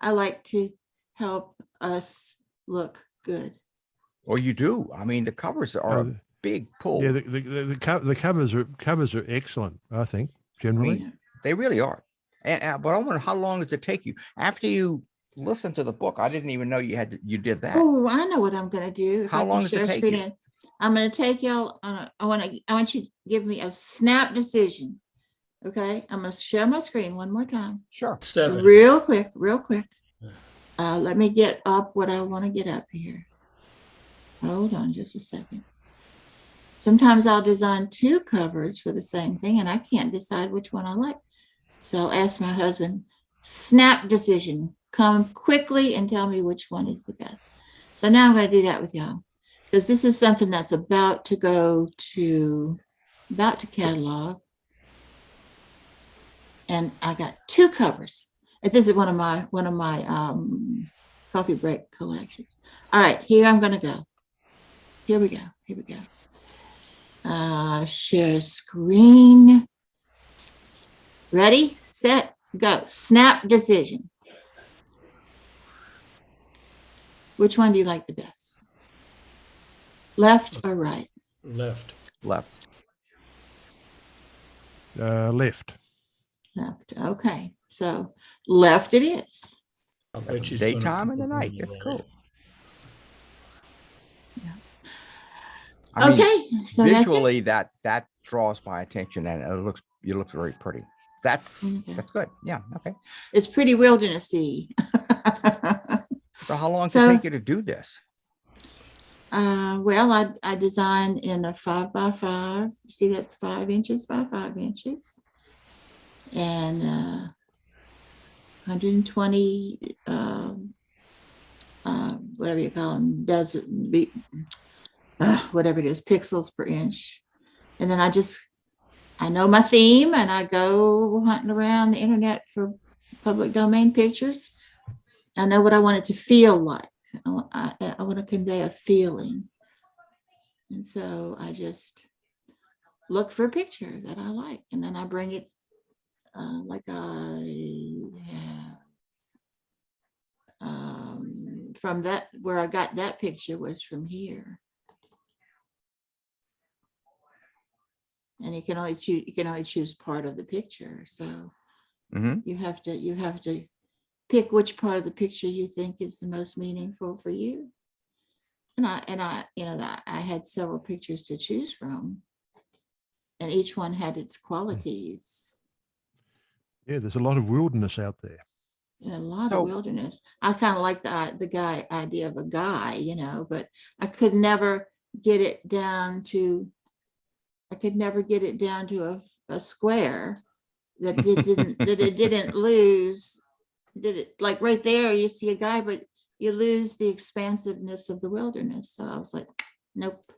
I like to help us look good. Well, you do. I mean, the covers are a big pull. Yeah, the covers are excellent, I think, generally. They really are. But I wonder, how long does it take you after you listen to the book? I didn't even know you did that. Oh, I know what I'm going to do. How long does it take you? I'm going to take y'all. I want you to give me a snap decision. Okay, I'm going to share my screen one more time. Sure. 7. Real quick, real quick. Let me get up what I want to get up here. Hold on just a second. Sometimes I'll design 2 covers for the same thing, and I can't decide which one I like. So I'll ask my husband, snap decision, come quickly and tell me which one is the best. So now I'm going to do that with y'all, because this is something that's about to catalog. And I got 2 covers. And this is one of my coffee break collections. All right, here I'm going to go. Here we go. Share screen. Ready, set, go. Snap decision. Which one do you like the best? Left or right? Left. Left. Left. Left. Okay. So left it is. I'll bet she's Daytime gonna and the put night. one That's more. cool. I mean, Okay. So visually that draws my attention, and it looks very pretty. That's good. Yeah. Okay. it's pretty wildernessy. So how long does So- it take you to do this? Well, I designed in a 5x5. See, that's 5 inches by 5 inches. And 120, whatever you call them, whatever it is, pixels per inch. And then I know my theme, and I go hunting around the internet for public domain pictures. I know what I want it to feel like. I want to convey a feeling. And so I just look for a picture that I like, and then I bring it like I have. From that, where I got that picture was from here. And you can only choose part of the picture. So Mhm. you have to pick which part of the picture you think is the most meaningful for you. And I had several pictures to choose from, and each one had its qualities. Yeah, there's a lot of wilderness out there. And a lot So- of wilderness. I kind of like the idea of a guy, but I could never get it down to. I could never get it down to a square that it didn't lose. Did it, like right there? You see a guy, but you lose the expansiveness of the wilderness. So I was like, nope.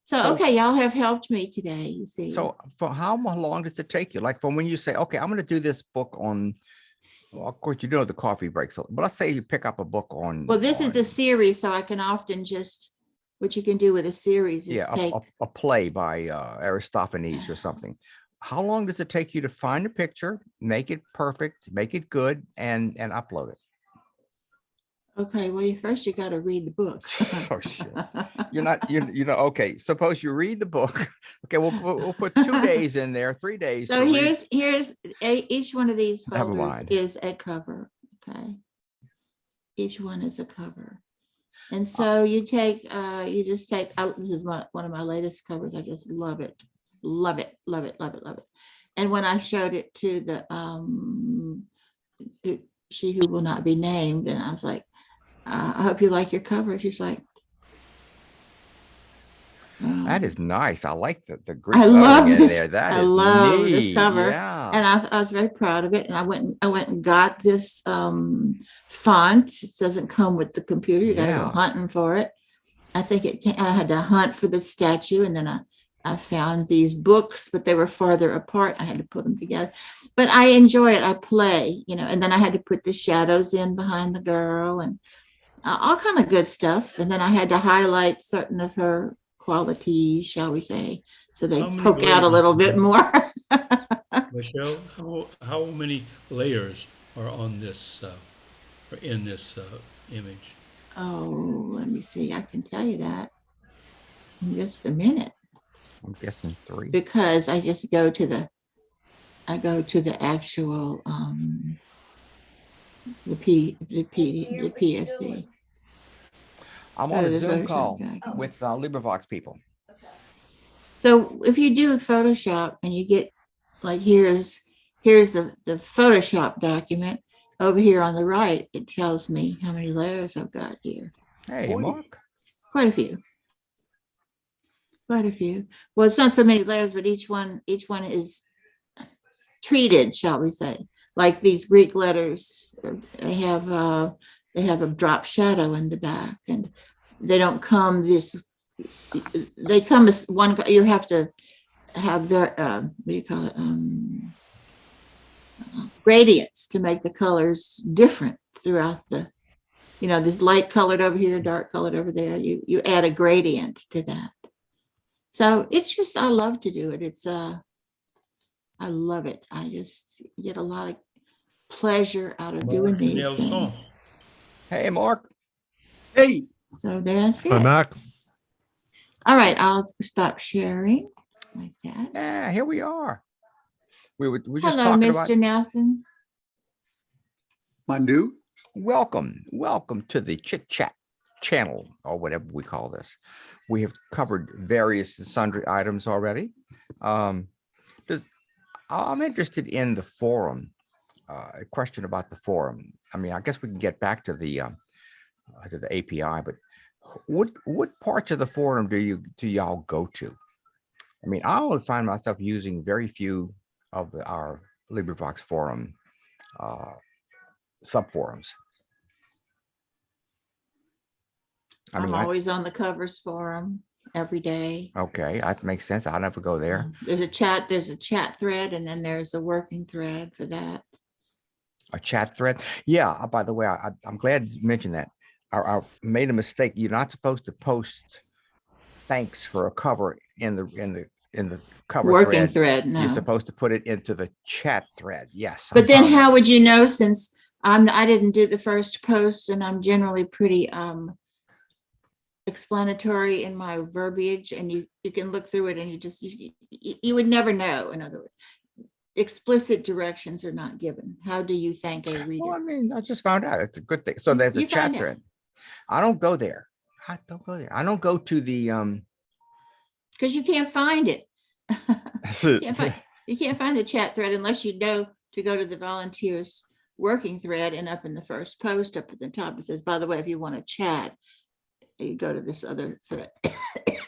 So okay, y'all have helped me today. You see. So for how long does it take you? Like from when you say, okay, I'm going to do this book on, well, of course, the coffee breaks, but let's say you pick up a book on. Well, this is the series, so I can often just, what you can do with a series is take. A play by Aristophanes or something. How long does it take you to find a picture, make it perfect, make it good, and upload it? Okay, well, first you got to read the book. Oh shit! Okay. Suppose you read the book. Okay, we'll put 2 days in there, 3 days. So here's each one of these Never folders mind. is a cover. Okay, each one is a cover, and so you just take. This is one of my latest covers. I just love it. And when I showed it to the she who will not be named, and I was like, I hope you like your cover. She's like, That is nice. I like the Greek. I love lettering in this. there. That I is love this neat. cover. Yeah. And I was very proud of it. And I went and got this font. It doesn't come with the computer. You got to go Yeah. hunting for it. I think I had to hunt for the statue, and then I found these books, but they were farther apart. I had to put them together. But I enjoy it. I play, and then I had to put the shadows in behind the girl and all kind of good stuff. And then I had to highlight certain of her qualities, shall we say, so they How many poke out a layers little is bit that? more. Michelle, how many layers are on this or in this image? Oh, let me see. I can tell you that in just a minute, I'm guessing 3. because I just go to the actual the PSC. I'm Go on to a the Zoom Photoshop call document. with LibriVox people. So if you do a Photoshop and you get, like, here's the Photoshop document. Over here on the right, it tells me how many layers I've got here. Hey, 40. Mark. Quite a few. Quite a few. Well, it's not so many layers, but each one is treated, shall we say. Like these Greek letters, they have a drop shadow in the back, and they don't come this. They come as one. You have to have their what do you call it? Gradients to make the colors different throughout the. This light colored over here, dark colored over there. You add a gradient to that. So it's just, I love to do it. I love it. I just get a lot of pleasure out of doing these Nails things. gone. Hey, Mark. Hey, So that's Hi, it. Mark. All right, I'll stop sharing like that. Yeah, here we are. We're just Hello, talking Mr. about Nelson. Mandu. welcome to the Chit Chat channel, or whatever we call this. We have covered various and sundry items already. I'm interested in the forum. A question about the forum. I mean, I guess we can get back to the API, but what parts of the forum do y'all go to? I mean, I only find myself using very few of our LibriVox forum subforums. I I'm mean, always on the covers forum every day. okay, that makes sense. I'll never go there. There's a chat thread, and then there's a working thread for that. A chat thread. Yeah. By the way, I'm glad you mentioned that. I made a mistake. You're not supposed to post thanks for a cover in the cover Working thread. thread, You're no. supposed to put it into the chat thread. Yes. But then how would you know, since I didn't do the first post, and I'm generally pretty explanatory in my verbiage, and you can look through it and you would never know. In other words, explicit directions are not given. How do you thank a reader? Well, I mean, I just found out it's a good thing. So there's a You chat find out. thread. I don't go there. I don't go there. I don't go to the Because you can't find it. yeah, You can't find the chat thread unless you know to go to the volunteers working thread, and up in the first post up at the top it says, by the way, if you want to chat, you go to this other thread.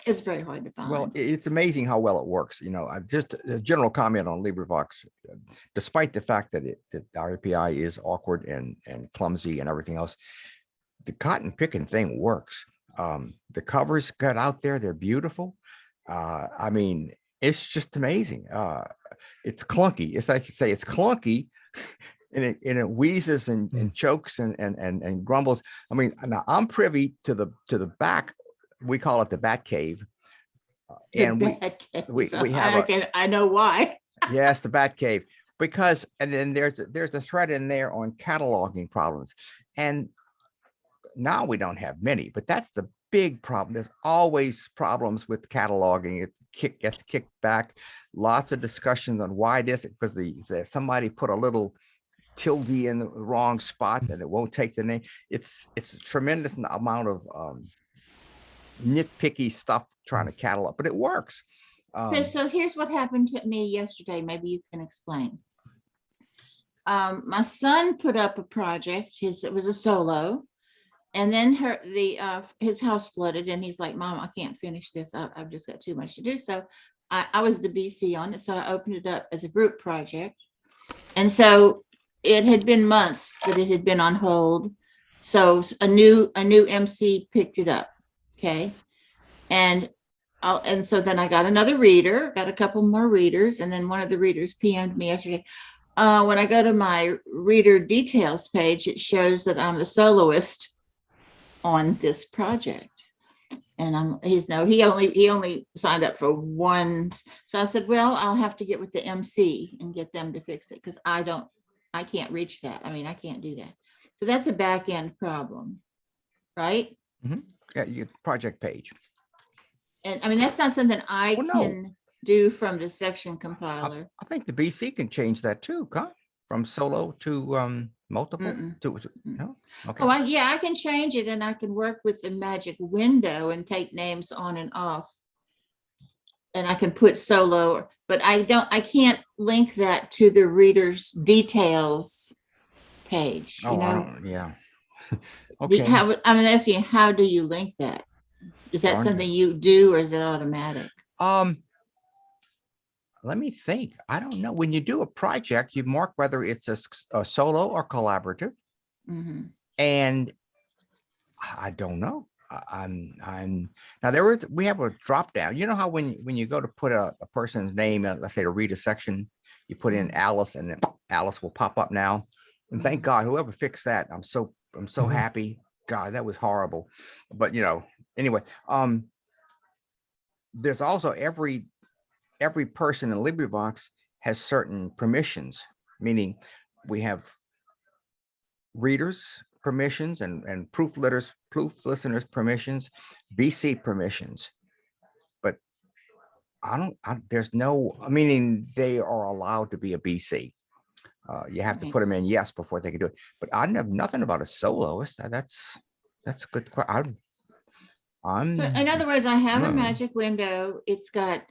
It's very hard to find. well, it's amazing how well it works. Just a general comment on LibriVox, despite the fact that our API is awkward and clumsy and everything else, the cotton picking thing works. The covers got out there, they're beautiful. I mean, it's just amazing. It's clunky. It's like you say, it's clunky. And it wheezes and chokes and grumbles. I mean, now I'm privy to the back. We call it the bat cave. And we have I know why. yes, the bat cave, because and then there's a thread in there on cataloging problems. And now we don't have many, but that's the big problem. There's always problems with cataloging. It gets kicked back. Lots of discussions on why this, because somebody put a little tilde in the wrong spot and it won't take the name. It's a tremendous amount of nitpicky stuff trying to catalog, but it works. Okay, so here's what happened to me yesterday. Maybe you can explain. My son put up a project. It was a solo, and then his house flooded, and he's like, "Mom, I can't finish this. I've just got too much to do." So I was the BC on it, so I opened it up as a group project, and so it had been months that it had been on hold. So a new MC picked it up. Okay. And so then I got another reader, got a couple more readers. And then one of the readers PM'd me yesterday. When I go to my reader details page, it shows that I'm the soloist on this project. And he only signed up for one. So I said, well, I'll have to get with the MC and get them to fix it, because I can't reach that. I mean, I can't do that. So that's a back end problem, right? Mm-hmm. Yeah, your project page. And I mean, that's not something I can do from the section compiler. I think the BC can change that too, huh? From solo to multiple? Mm-mm. No? Okay. Oh, yeah, I can change it and I can work with the magic window and take names on and off. And I can put solo, but I can't link that to the reader's details page, Oh, I don't, yeah. Okay. I'm asking you, how do you link that? Is that Darn it. something you do or is it automatic? Let me think. I don't know. When you do a project, you mark whether it's a solo or collaborative. Mhm. And I don't know. I'm now we have a drop down. You know how when you go to put a person's name in, let's say to read a section, you put in Alice and then Alice will pop up now. And thank God, whoever fixed that, I'm so happy. God, that was horrible. But anyway, there's also every person in LibriVox has certain permissions, meaning we have readers permissions and proof listeners permissions, BC permissions. But there's no, meaning they are allowed to be a BC. You have to put them in yes before they can do it. But I know nothing about a soloist. That's a good question. So in other words, I have a no. magic window. It's got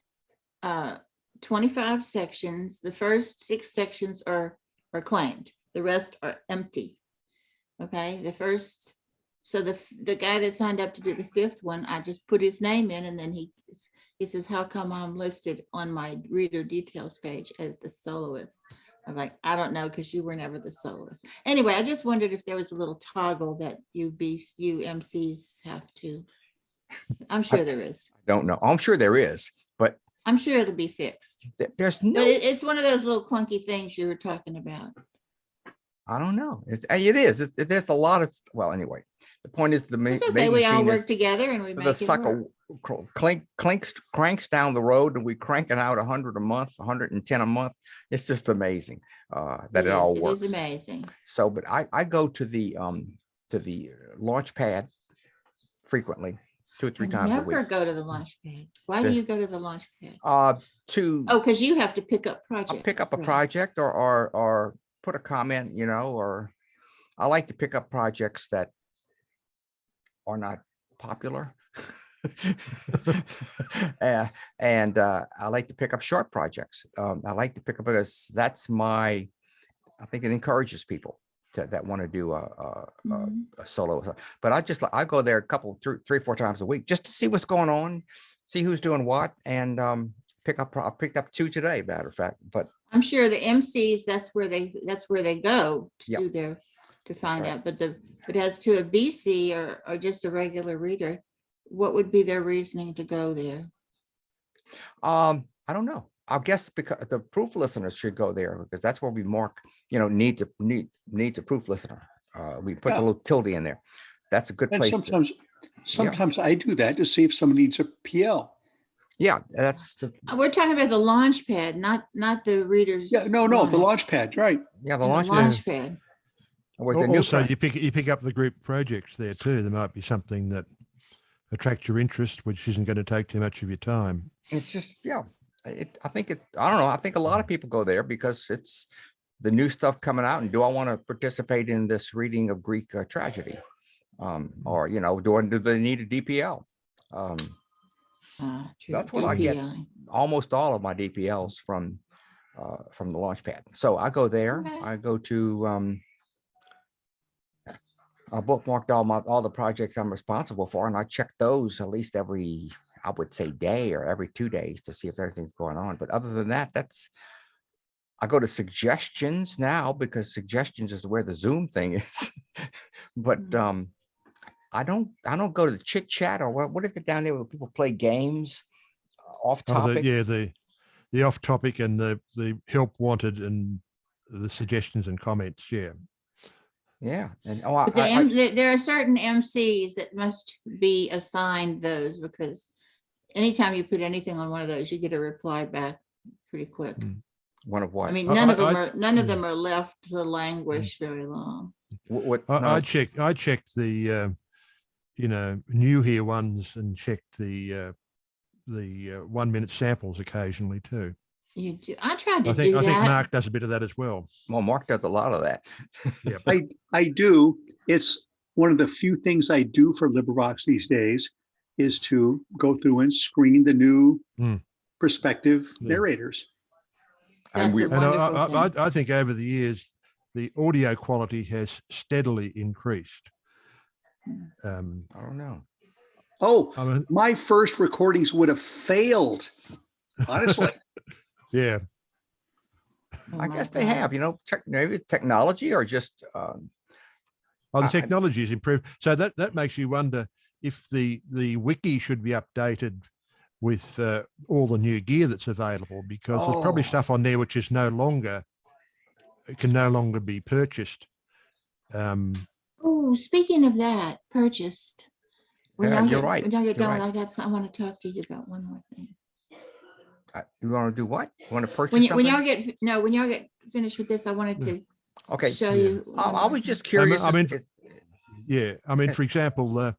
25 sections. The first 6 sections are claimed. The rest are empty. Okay, so the guy that signed up to do the 5th one, I just put his name in, and then he says, how come I'm listed on my reader details page as the soloist? I'm like, I don't know, because you were never the soloist. Anyway, I just wondered if there was a little toggle that you MCs have to. I'm sure there is. I don't know. I'm sure there is, but I'm sure it'll be fixed. There's no. But it's one of those little clunky things you were talking about. I don't know. It is. There's a lot of. Well, anyway, the point is It's okay. We all work together and we make the it sucker work. cranks down the road, and we cranking out 100 a month, 110 a month. It's just amazing that it all works. It is amazing. So, but I go to the launch pad frequently, 2 or 3 times a week. Never go to the launch pad. Why do you go to the launch pad? Because you have to pick up projects. I'll pick up a project or put a comment, or I like to pick up projects that are not popular. And I like to pick up short projects. I like to pick up because I think it encourages people that want to do a solo. But I go there 3-4 times a week just to see what's going on, see who's doing what, and I picked up 2 today, matter of fact. But I'm sure the MCs, that's where they go to Yep. do to find Right. out. But as to a BC or just a regular reader, what would be their reasoning to go there? I don't know. I guess because the proof listeners should go there because that's where we mark, needs a proof listener. We put the little tilde in there. That's a good And place. sometimes I do that to see if someone needs a PL. Yeah, We're talking about the launch pad, not the readers. Yeah, no, the launch pad, right? Yeah, the The launch pad. with the new Also, you pick up the group projects there too. There might be something that attracts your interest, which isn't going to take too much of your time. It's just, I don't know. I think a lot of people go there because it's the new stuff coming out. And do I want to participate in this reading of Greek tragedy? Or, do they need a DPL? That's what I get. Almost all of my DPLs from the Launchpad. So I go there. Okay. I go to I bookmarked all the projects I'm responsible for, and I check those at least every, I would say, day or every 2 days to see if everything's going on. But other than that, I go to suggestions now because suggestions is where the Zoom thing is. But I don't go to the chit chat or what is it down there where people play games off topic? The off topic and the help wanted and the suggestions and comments. Yeah. Yeah. And there are certain MCs that must be assigned those because anytime you put anything on one of those, you get a reply back pretty quick. One of what? I mean, none of them are left to languish very long. I checked the new here ones and checked the 1 minute samples occasionally too. You do. I tried to I do think that. Mark does a bit of that as well. Well, Mark does a lot of that. Yeah. I do. It's one of the few things I do for LibriVox these days is to go through and screen the new Hmm. prospective Yeah. narrators. And That's we, a And wonderful thing. I think over the years, the audio quality has steadily increased. I don't know. Oh, I mean, my first recordings would have failed. Honestly. yeah. Oh I my guess they God. have, maybe technology or just, Oh, the I- technology has improved. So that makes you wonder if the wiki should be updated with all the new gear that's available, because there's probably Oh. stuff on there which is can no longer be purchased. Oh, speaking of that, purchased. When Yeah, y'all you're get, right. when y'all get You're done, right. I want to talk to you about one more thing. You want to do what? You want to purchase When something? when y'all get finished with this, I wanted to Okay. show Yeah. you. I one more was thing. just curious. I mean, as- yeah. I mean, for example,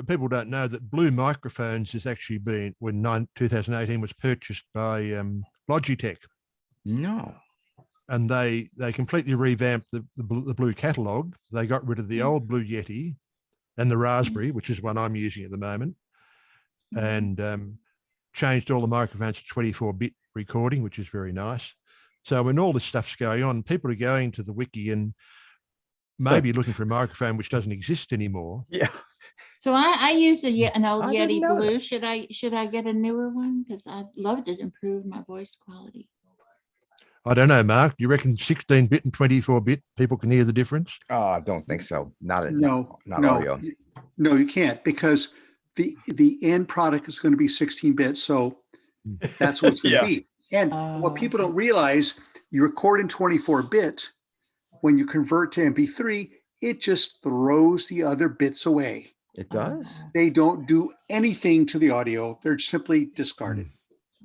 people don't know that Blue Microphones has actually been, when 2018 was purchased by Logitech, no. and they completely revamped the Blue catalog. They got rid of the old Blue Yeti and the Raspberry, which is one I'm using at the moment, and changed all the microphones to 24-bit recording, which is very nice. So when all this stuff's going on, people are going to the wiki and maybe looking for a microphone which doesn't exist anymore. Yeah. So I use an old I didn't Yeti know Blue. that. Should I get a newer one? Because I'd love to improve my voice quality. I don't know, Mark. Do you reckon 16-bit and 24-bit people can hear the difference? I don't think so. Not No, not no, audio. no, you can't, because the end product is going to be 16-bit. So that's what it's going to Yeah. be. And what people don't realize, you record in 24-bit. When you convert to MP3, it just throws the other bits away. It does. They don't do anything to the audio. They're simply discarded.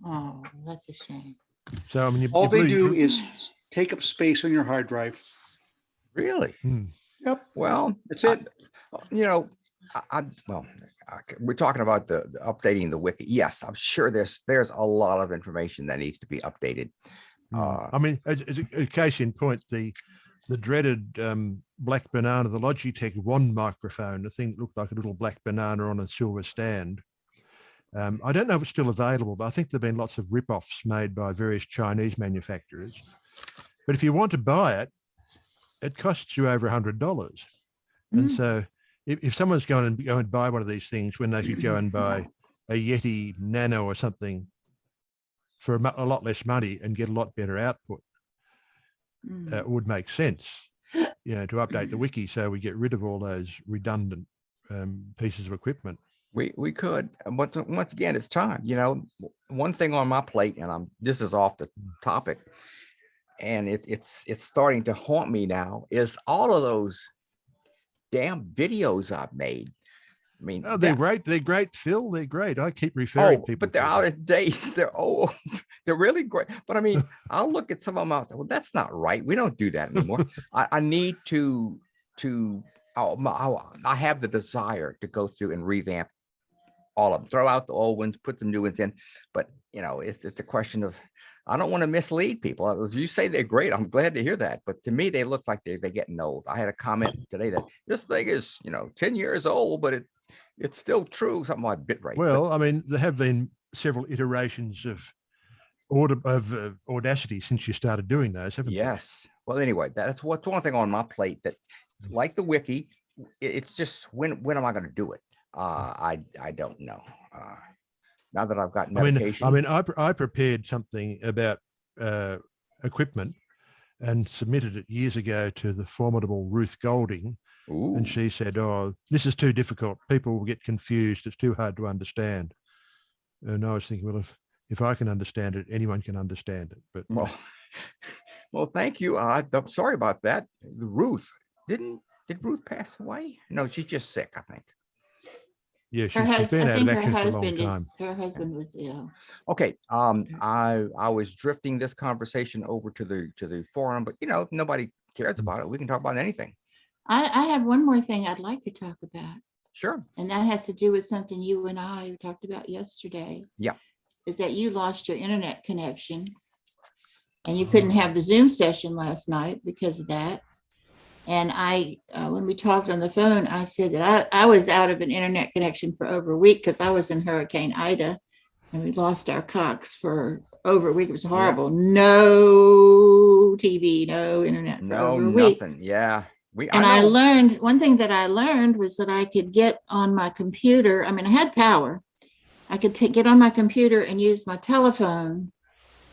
Oh, that's a shame. So I mean, All they do is take up space on your hard drive. Really? Yep. Well, That's it. we're talking about the updating the wiki. Yes, I'm sure there's a lot of information that needs to be updated. I mean, as a case in point, the dreaded black banana, the Logitech wand microphone, the thing looked like a little black banana on a silver stand. I don't know if it's still available, but I think there've been lots of rip-offs made by various Chinese manufacturers. But if you want to buy it, it costs you over $100. And so if someone's going to go and buy one of these things when they could go and buy a Yeti Nano or something for a lot less money and get a lot better output, it would make sense, to update the wiki so we get rid of all those redundant pieces of equipment. We could, but once again, it's time. One thing on my plate, and this is off the topic, and it's starting to haunt me now, is all of those damn videos I've made. I mean, they're great. They're great, Phil. They're great. I keep referring people. But they're out of date. They're old. They're really great. But I mean, I'll look at some of them. I'll say, well, that's not right. We don't do that anymore. I need to. I have the desire to go through and revamp all of them. Throw out the old ones, put some new ones in. But it's a question of. I don't want to mislead people. As you say, they're great. I'm glad to hear that. But to me, they look like they're getting old. I had a comment today that this thing is 10 years old, but it's still true. Something like bit rate. Well, I mean, there have been several iterations of Audacity since you started doing those, haven't there? Yes. Well, anyway, that's what's one thing on my plate that, like the wiki, it's just when am I going to do it? I don't know. Now that I've got medication. I prepared something about equipment and submitted it years ago to the formidable Ruth Golding. Ooh. And she said, "Oh, this is too difficult. People will get confused. It's too hard to understand." And I was thinking, well, if I can understand it, anyone can understand it. But well, thank you. I'm sorry about that. Ruth, did Ruth pass away? No, she's just sick, I think. Yeah, she's been out of action for a long time. Her husband was ill. Okay. I was drifting this conversation over to the forum, but if nobody cares about it, we can talk about anything. I have one more thing I'd like to talk about. Sure. And that has to do with something you and I talked about yesterday. Yeah. Is that you lost your internet connection. and you couldn't have the Zoom session last night because of that. And when we talked on the phone, I said that I was out of an internet connection for over a week because I was in Hurricane Ida, and we lost our Cox for over a week. It was horrible. No TV, no internet for No, over a week. nothing. Yeah. And I learned, one thing that I learned was that I could get on my computer. I mean, I had power. I could get on my computer and use my telephone,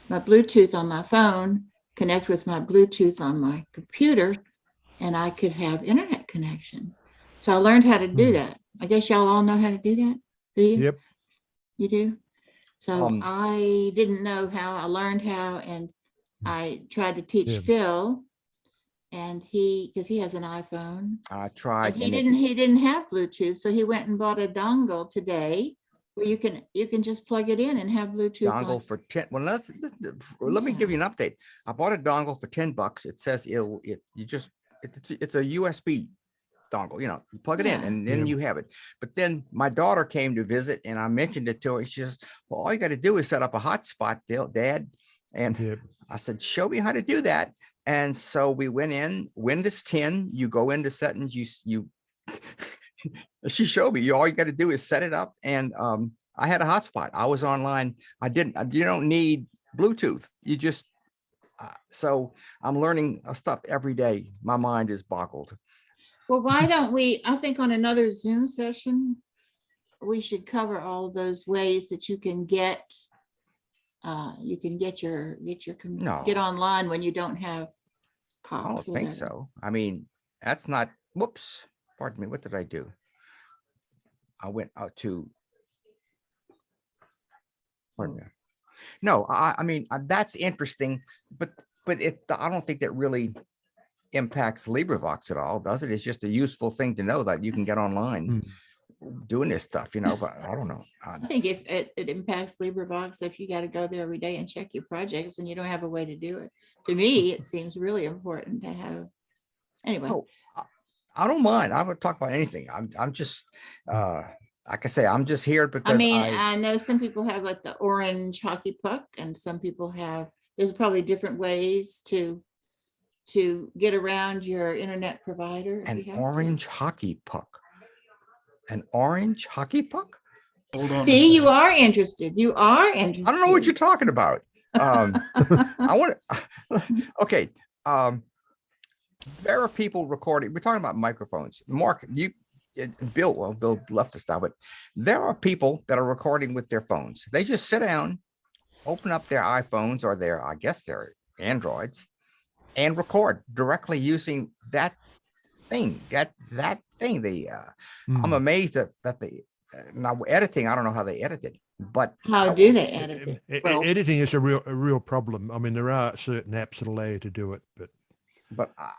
my Bluetooth on my phone, connect with my Bluetooth on my computer, and I could have internet connection. So I learned how to do that. I guess y'all all know how to do that. Do you? Yep. You do? So I didn't know how. I learned how, and I tried to teach Phil, and because he has an iPhone. I tried. And he didn't have Bluetooth, so he went and bought a dongle today where you can just plug it in and have Bluetooth. Dongle for 10. Well, let me give you an update. I bought a dongle for $10. It says it's a USB dongle, you plug it in and then you have it. But then my daughter came to visit and I mentioned it to her. She says, well, all you got to do is set up a hotspot, Phil, Dad. And I said, show me how to do that. And so we went in Windows 10, you go into settings, you she showed me, all you got to do is set it up. And I had a hotspot. I was online. You don't need Bluetooth. You just, so I'm learning stuff every day. My mind is boggled. Well, why don't we, I think on another Zoom session, we should cover all of those ways that you can get get online when you don't have Cox. I don't think so. I mean, that's not, whoops, pardon me. What did I do? I went out to, pardon me. No, I mean, that's interesting, but I don't think that really impacts LibriVox at all, does it? It's just a useful thing to know that you can get online doing this stuff, but I don't know. I think if it impacts LibriVox, if you got to go there every day and check your projects and you don't have a way to do it. To me, it seems really important to have. Anyway. Oh, I don't mind. I would talk about anything. I'm just, like I say, I'm just here because I know some people have like the orange hockey puck, and some people there's probably different ways to get around your internet provider. An orange hockey puck. An orange hockey puck? Hold on. See, you are interested. You are interested. I don't know what you're talking about. Okay. There are people recording. We're talking about microphones. Mark, Bill left us now, but there are people that are recording with their phones. They just sit down, open up their iPhones or their Androids, and record directly using that thing. That thing. I'm amazed that they now editing. I don't know how they edit it, but how do they edit it? Editing is a real problem. I mean, there are certain apps that allow you to do it, but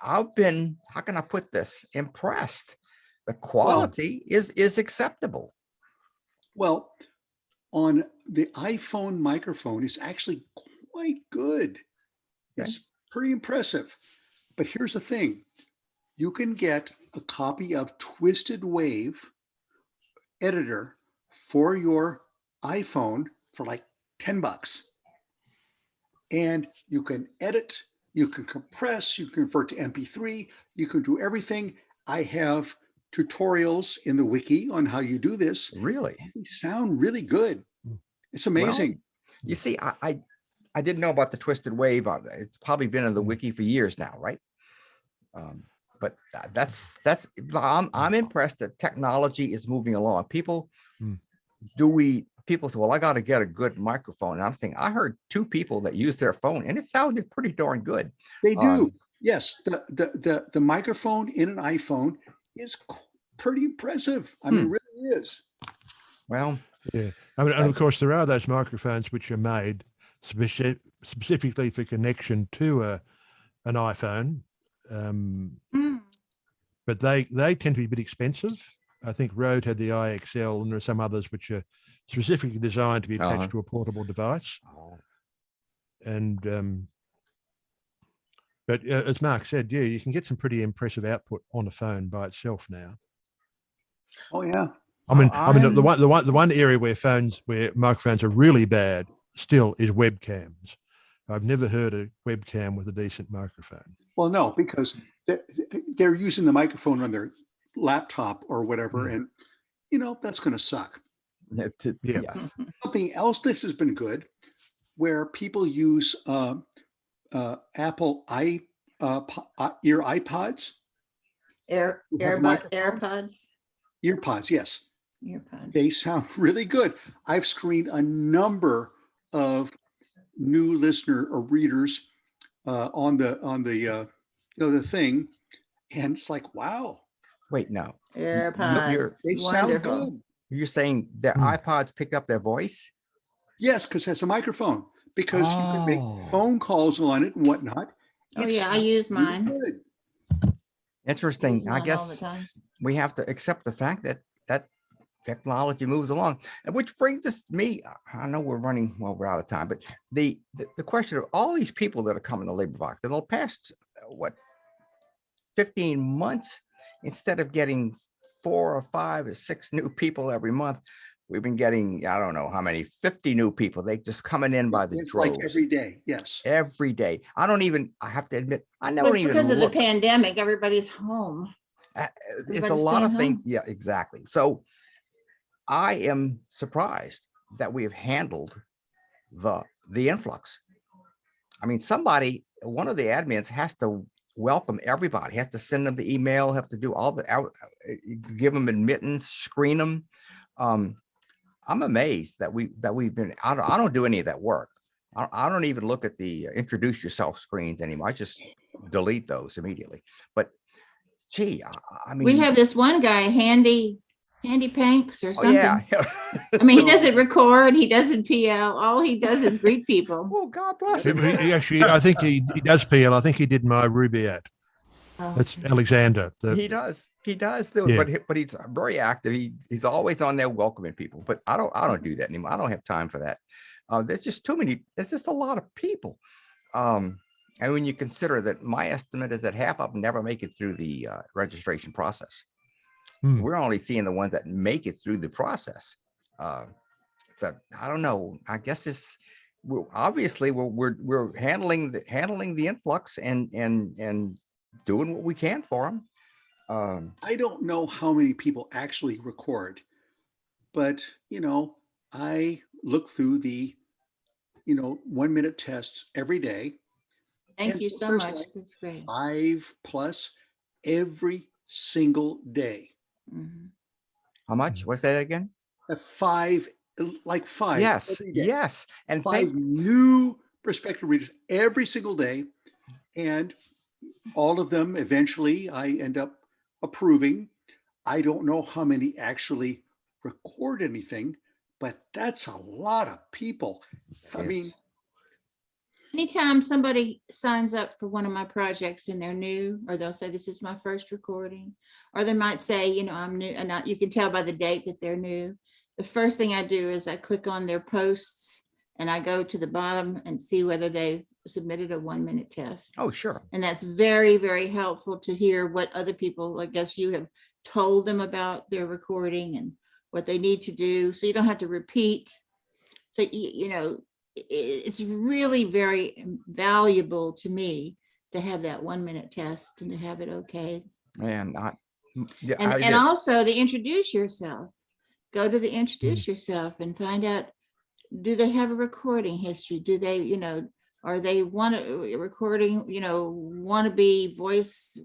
I've been, how can I put this, impressed. The quality is acceptable. Well, on the iPhone microphone is actually quite good. Okay. It's pretty impressive. But here's the thing. You can get a copy of Twisted Wave editor for your iPhone for like $10. And you can edit, you can compress, you can convert to MP3, you can do everything. I have tutorials in the wiki on how you do this. Really? They sound really good. It's amazing. Well, you see, I didn't know about the Twisted Wave. It's probably been in the wiki for years now, right? But I'm impressed that technology is moving along. People say, well, I got to get a good microphone. And I'm thinking, I heard 2 people that use their phone and it sounded pretty darn good. They do. Yes. The microphone in an iPhone is pretty impressive. I mean, it really is. Well, yeah. I mean, and of course, there are those microphones which are made specifically for connection to an iPhone. But they tend to be a bit expensive. I think Rode had the IXL, and there are some others which are specifically designed to be attached to a portable device. And but as Mark said, you can get some pretty impressive output on a phone by itself now. Oh yeah. I mean, the one area where microphones are really bad still is webcams. I've never heard a webcam with a decent microphone. Well, no, because they're using the microphone on their laptop or whatever, Mm. and that's going to suck. Yeah. Yes. Something else this has been good, where people use Apple ear iPods. You have a microphone? AirPods. Earpods, yes. AirPods. They sound really good. I've screened a number of new listener or readers on the thing, and it's like, wow, Wait, no. AirPods. they sound Wonderful. good. You're saying their Hmm. iPods pick up their voice? Yes, because it's a microphone. Because you can make Oh. phone calls on it and whatnot. Oh It yeah, I sounds use really mine. good. I Interesting. use I mine all the guess time. we have to accept the fact that technology moves along, and which brings us me. I know we're running, well, we're out of time, but the question of all these people that are coming to LibriVox in the past, 15 months, instead of getting 4 or 5 or 6 new people every month, we've been getting, I don't know how many, 50 new people. They just coming in by the It's like droves every day. Yes. every day. I have to admit, I Well, don't it's even because of the look. pandemic. Everybody's home. It's a Everybody's lot of staying things. Yeah, exactly. So I am surprised that we have handled the influx. I mean, one of the admins has to welcome everybody, has to send them the email, have to do all give them admittance, screen them. I'm amazed that we've been. I don't do any of that work. I don't even look at the introduce yourself screens anymore. I just delete those immediately. But gee, I mean, We have this one guy, Handy Panks or oh something. yeah. I mean, he doesn't record, he doesn't PL. All he does is greet people. Oh, God bless He, him. he actually, I think he does PL. I think he did my Ruby ad. Oh, That's Alexander. He does do it, Yeah. but he's very active. He's always on there welcoming people. But I don't do that anymore. I don't have time for that. There's just too many. There's just a lot of people. And when you consider that my estimate is that half of them never make it through the registration process. Hmm. We're only seeing the ones that make it through the process. So I don't know. I guess we're handling the influx and doing what we can for them. I don't know how many people actually record, but I look through the 1-minute tests every day. thank And you so there's much. like That's great. 5+ every single day. Mhm. How much? What's that again? 5, like 5 Yes, every day. yes. And 5 new prospective readers every single day. And all of them, eventually, I end up approving. I don't know how many actually record anything, but that's a lot of people. I mean, yes. Anytime somebody signs up for one of my projects and they're new, or they'll say, this is my first recording, or they might say, I'm new, and you can tell by the date that they're new. The first thing I do is I click on their posts and I go to the bottom and see whether they've submitted a 1-minute test. Oh, sure. And that's very, very helpful to hear what other people, I guess you have told them about their recording and what they need to do. So you don't have to repeat. So, it's really very valuable to me to have that 1-minute test and to have it okay. And yeah, And also the introduce yourself. Go to the introduce yourself and find out, do they have a recording history? Do they, are they recording, wannabe voice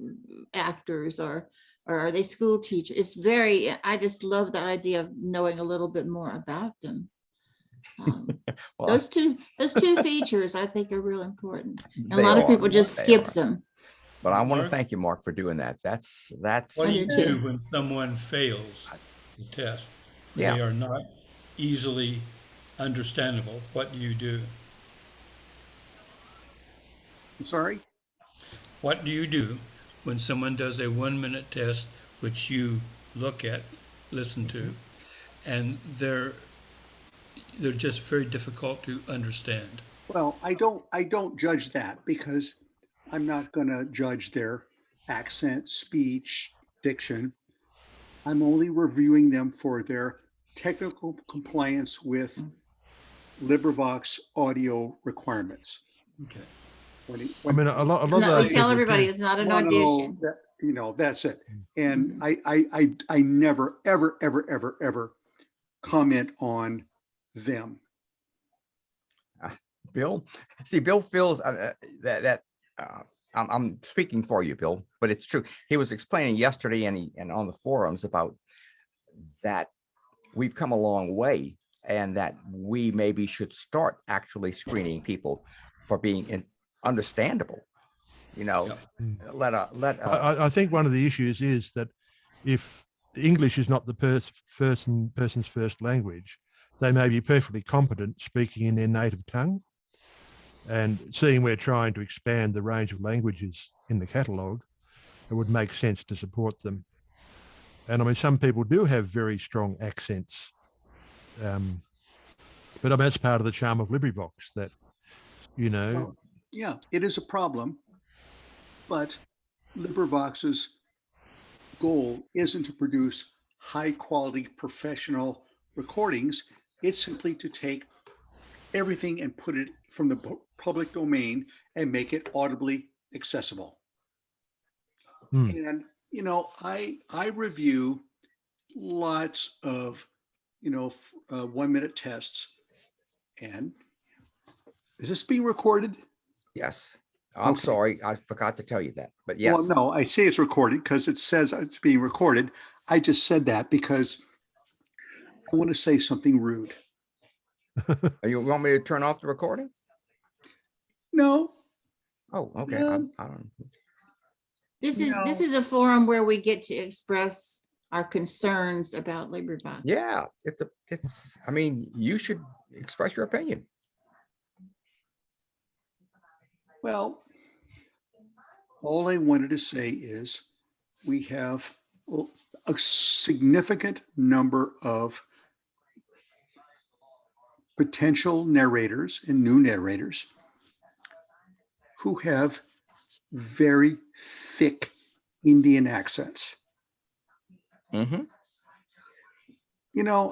actors or are they school teachers? I just love the idea of knowing a little bit more about them. well, Those two features I think are real important. And a they lot of are, people just they skip are. them. But I want to Mark? thank you, Mark, for doing that. That's What do I you do too. do when someone fails the test? Yeah. They are not easily understandable. What do you do? I'm sorry. What do you do when someone does a 1-minute test, which you look at, listen to, and they're just very difficult to understand? Well, I don't judge that because I'm not going to judge their accent, speech, diction. I'm only reviewing them for their technical compliance with LibriVox audio requirements. Okay. When he, I mean, a lot It's of not- we those tell people everybody tend- it's not an no, no, audition. that's it. And Mhm. I never, ever, ever, ever, ever comment on them. Bill, see, Bill feels that I'm speaking for you, Bill, but it's true. He was explaining yesterday and on the forums about that we've come a long way and that we maybe should start actually screening people for being understandable. You know, Yeah. I think one of the issues is that if English is not the person's first language, they may be perfectly competent speaking in their native tongue. And seeing we're trying to expand the range of languages in the catalogue, it would make sense to support them. And I mean, some people do have very strong accents. But I mean, that's part of the charm of LibriVox that, you know, Well, yeah, it is a problem, but LibriVox's goal isn't to produce high quality professional recordings. It's simply to take everything and put it from the public domain and make it audibly accessible. And, I review lots of, 1-minute tests. And is this being recorded? yes, I'm Okay. sorry, I forgot to tell you that, but Well, yes. no, I say it's recorded because it says it's being recorded. I just said that because I want to say something rude. You want me to turn off the recording? No, Oh, okay. No. I don't. This No. is a forum where we get to express our concerns about LibriVox. Yeah, I mean, you should express your opinion. Well, all I wanted to say is we have a significant number of potential narrators and new narrators who have very thick Indian accents. Mm-hmm.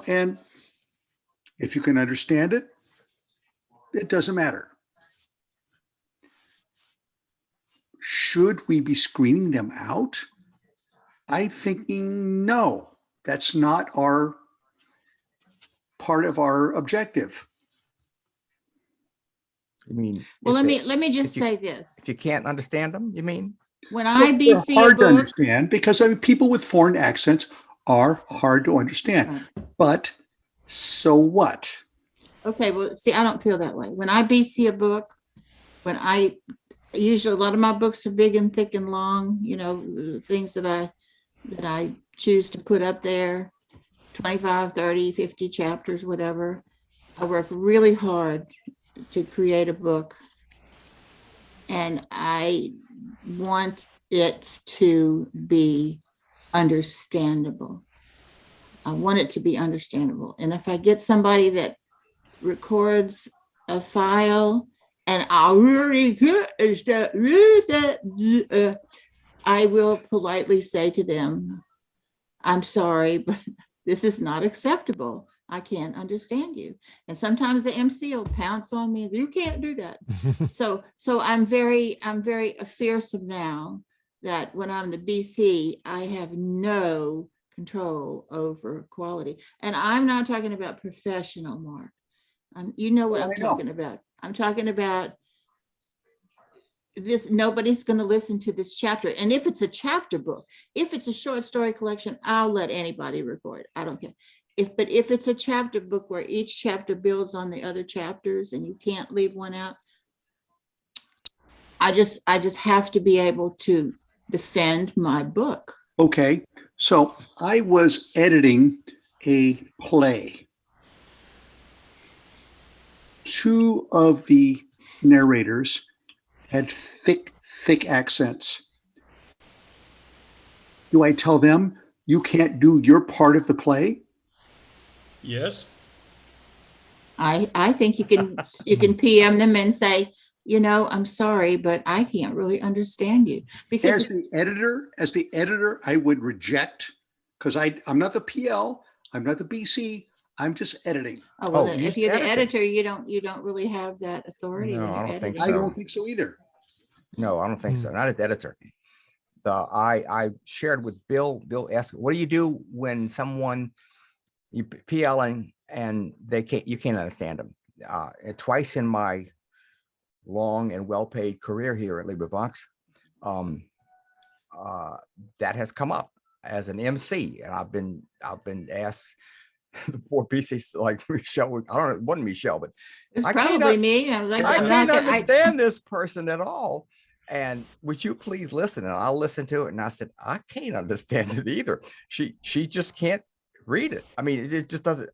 And if you can understand it, it doesn't matter. Should we be screening them out? I'm thinking no, that's not our part of our objective. You mean? Well, if let me just if you- say this. If you can't understand them, you mean? When Well, I they're BC a hard to book, understand because people with foreign accents are hard to understand. Right. But so what? okay, well, see, I don't feel that way. When I BC a book, usually a lot of my books are big and thick and long, the things that I choose to put up there, 25, 30, 50 chapters, whatever. I work really hard to create a book, and I want it to be understandable. I want it to be understandable. And if I get somebody that records a file and I really I will politely say to them, I'm sorry, but this is not acceptable. I can't understand you. And sometimes the MC will pounce on me. You can't do that. So I'm very fearsome now that when I'm the BC, I have no control over quality. And I'm not talking about professional, Mark. You know what Well, I'm I know. talking about. I'm talking about this. Nobody's going to listen to this chapter. And if it's a chapter book, if it's a short story collection, I'll let anybody record. I don't care. But if it's a chapter book where each chapter builds on the other chapters and you can't leave one out, I just have to be able to defend my book. Okay, so I was editing a play. Two of the narrators had thick accents. Do I tell them you can't do your part of the play? Yes. I think you can PM them and say, I'm sorry, but I can't really understand you. Because As the editor, I would reject, because I'm not the PL, I'm not the BC. I'm just editing. Oh, well, Oh, if just you're the editing. editor, you don't really have that authority No, when I you're don't think editing. I so. don't think so either. No, I don't think so. Not as editor. I shared with Bill. Bill asked, "What do you do when someone you PLing and you can't understand them?" Twice in my long and well-paid career here at LibriVox, that has come up as an MC, and I've been asked. The poor BC, like Michelle, I don't know, it wasn't Michelle, but It's I can't probably me. I was like, I I'm can't not gonna- understand this person at all. And would you please listen? And I'll listen to it. And I said, I can't understand it either. She just can't read it. I mean, it just doesn't.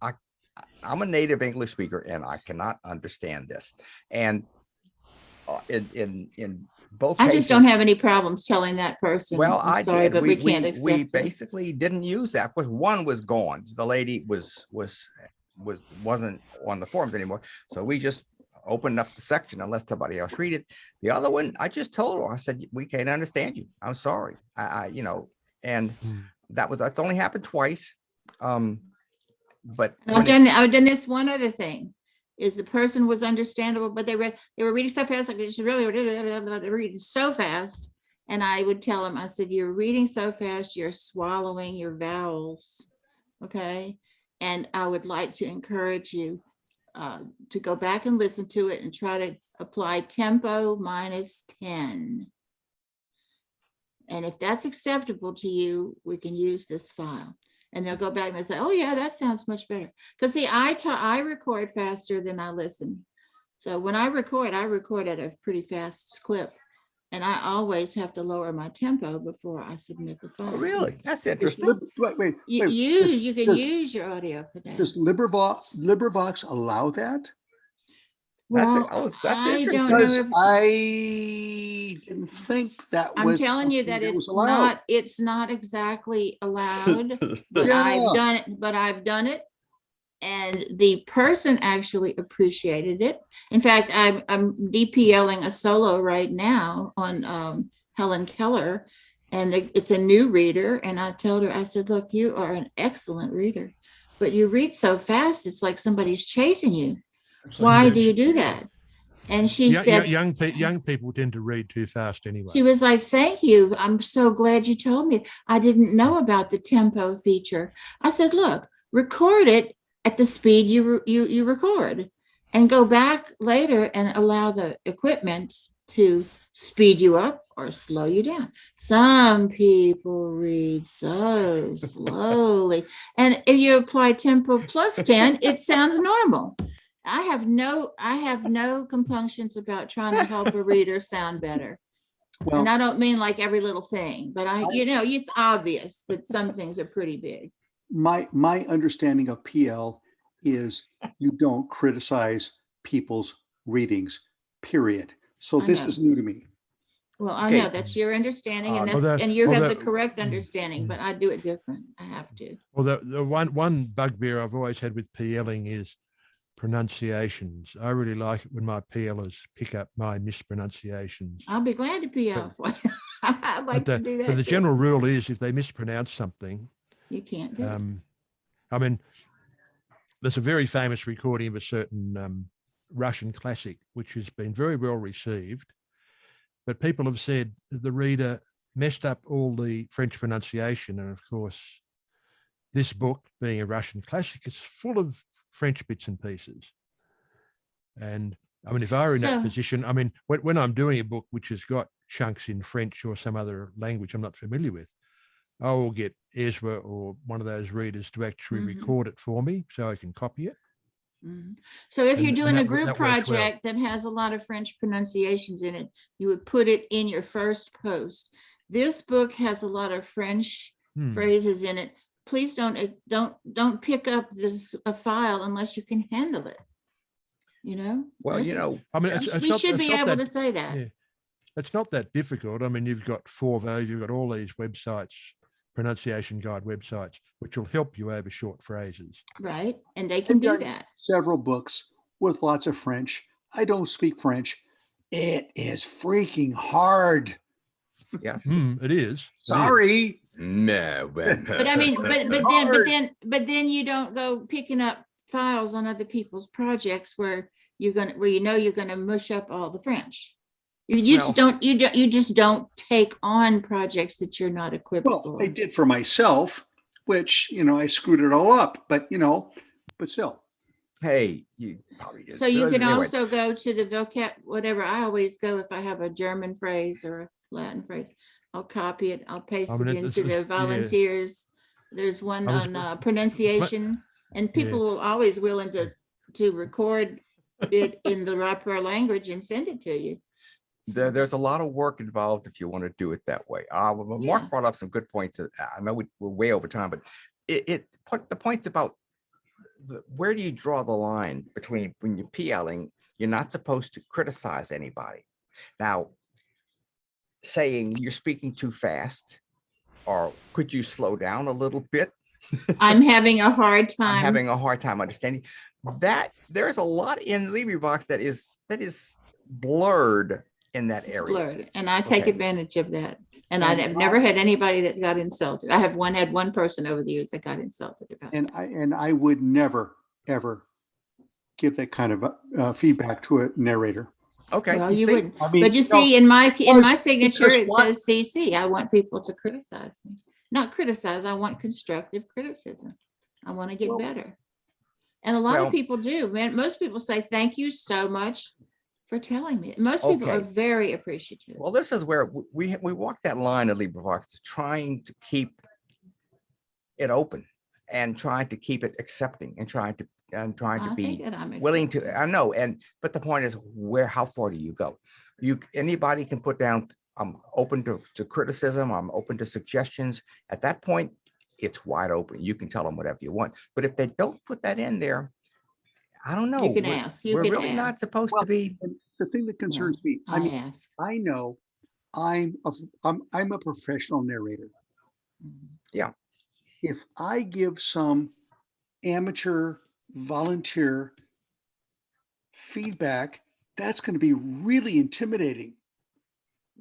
I'm a native English speaker and I cannot understand this. And in both I cases, just don't have any problems telling that person. well, I'm I sorry, did. but we can't accept We this. basically didn't use that. Because one was gone. The lady wasn't on the forums anymore. So we just opened up the section and let somebody else read it. The other one, I just told her, I said, we can't understand you. I'm sorry. And that's only happened twice. But And I've done this one other thing, is the person was understandable, but they were reading so fast, like they just really reading so fast. And I would tell them, I said, you're reading so fast, you're swallowing your vowels. Okay. And I would like to encourage you to go back and listen to it and try to apply tempo -10. And if that's acceptable to you, we can use this file. And they'll go back and they'll say, oh yeah, that sounds much better. Because see, I record faster than I listen. So when I record at a pretty fast clip. And I always have to lower my tempo before I submit the file. Oh, really? That's Does interesting. wait. You can use your audio for that. Does LibriVox allow that? Well, That's I don't interesting. know Because if I didn't think that I'm was telling you something that was it's allowed. not exactly allowed, but Yeah. I've done it. And the person actually appreciated it. In fact, I'm DPLing a solo right now on Helen Keller, and it's a new reader. And I told her, I said, look, you are an excellent reader, but you read so fast, it's like somebody's chasing you. Why do you do that? And she said, young people tend to read too fast anyway. she was like, thank you. I'm so glad you told me. I didn't know about the tempo feature. I said, look, record it at the speed you record, and go back later and allow the equipment to speed you up or slow you down. Some people read so slowly. And if you apply tempo +10, it sounds normal. I have no compunctions about trying to help a reader sound better. Well, And I don't mean like every little thing, but it's obvious that some things are pretty big. my understanding of PL is you don't criticize people's readings, period. So I this know. is new to me. Well, I Okay. know that's your understanding, and Well, and you well, have the that- correct understanding, but I do it different. I have to. Well, the one bugbear I've always had with PLing is pronunciations. I really like it when my PLers pick up my mispronunciations. I'll be glad to PL for you. I'd like to do that. But the too. general rule is if they mispronounce something, You can't do it. I mean, there's a very famous recording of a certain Russian classic, which has been very well received. But people have said that the reader messed up all the French pronunciation. And of course, this book, being a Russian classic, is full of French bits and pieces. And I mean, if I were in that position, I mean, when I'm doing a book which has got chunks in French or some other language I'm not familiar with, I will get Ezra or one of those readers to actually record it for me so I can copy it. So if you're And doing a that group works well. project that has a lot of French pronunciations in it, you would put it in your first post. This book has a lot of French phrases in it. Please don't pick up a file unless you can handle it. Well, I mean, we should be able to say that. Yeah, it's not that difficult. I mean, you've got Forvo, you've got all these websites, pronunciation guide websites, which will help you over short phrases. Right. And they can do that. Several books with lots of French. I don't speak French. It is freaking hard. Yes. It is. Sorry. No, But I mean, but then you don't go picking up files on other people's projects where you're gonna mush up all the French. You just don't take on projects that you're not equipped Well, for. I did for myself, which, I screwed it all up, but still. Hey, you probably did. So you can Anyway, also go to the vocab, whatever. I always go if I have a German phrase or a Latin phrase, I'll copy it, I'll paste I mean, it into the volunteers. There's one I was- on pronunciation, and people will always willing to record it in the proper language and send it to you. there's a lot of work involved if you want to do it that way. Well, Mark Yeah. brought up some good points. I know we're way over time, but the points about where do you draw the line between when you're PLing, you're not supposed to criticize anybody. Now, saying you're speaking too fast, or could you slow down a little bit? I'm having a hard time. I'm having a hard time understanding that there's a lot in LibriVox that is blurred in that It's area. blurred, and I take Okay. advantage of that. And And I've never had anybody that got insulted. I had one person over the years that got insulted about it. And I would never, ever give that kind of feedback to a narrator. Okay. Well, you see? wouldn't. I mean, But you no, see, in my because- signature, it because what- says CC. I want people to criticize me. Not criticize, I want constructive criticism. I want to get Well- better. And a lot Well- of people do, man. Most people say, thank you so much for telling me. Most people are Okay. very appreciative. Well, this is where we walk that line of LibriVox, trying to keep it open and trying to keep it accepting and trying to I be think that I'm willing to. accepting. I know, but the point is, how far do you go? Anybody can put down. I'm open to criticism. I'm open to suggestions. At that point, it's wide open. You can tell them whatever you want. But if they don't put that in there, I don't know. You can We're- ask. You We're can really not ask. supposed Well, to be. And the thing that concerns me, I I mean, ask. I know I'm a professional narrator. Mhm. If I give some amateur volunteer feedback, that's going to be really intimidating.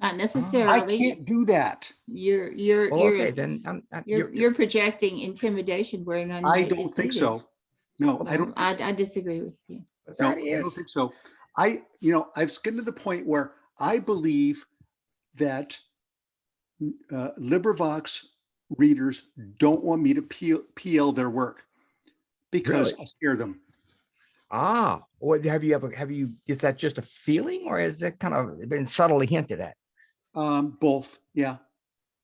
Not I necessarily. can't do that. You're Well, okay, then you're projecting intimidation where none I might be don't think seated. so. No, I don't. I disagree with you. No, that I don't is. think so. I've gotten to the point where I believe that LibriVox readers don't want me to PL their work because Really? I scare them. Or is that just a feeling, or is it kind of been subtly hinted at? Both, yeah.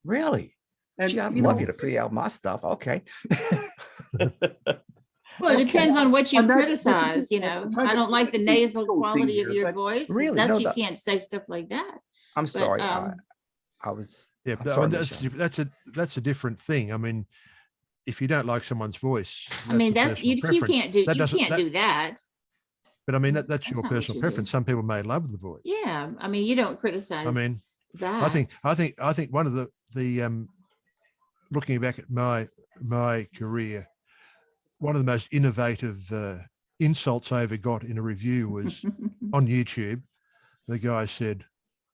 Really? And Gee, I'd love you to pre-out my stuff. Okay. Well, it Okay. depends on what you I'm not- this criticize, isn't- I'm trying I to don't like the put a nasal control thing quality of here, your but voice. Really? That's, No, you that- can't say stuff like that. I'm sorry. um, I was. Yeah, I'm but I sorry, mean, Michelle. that's a different thing. I mean, if you don't like someone's voice, I mean, your that's, personal you preference. can't do, That you doesn't- can't that- do that. But I mean, that's That's your not what personal you preference. do. Some people may love the voice. Yeah, I mean, you don't criticize I mean, that. I think one of the looking back at my career, one of the most innovative insults I ever got in a review was on YouTube. The guy said,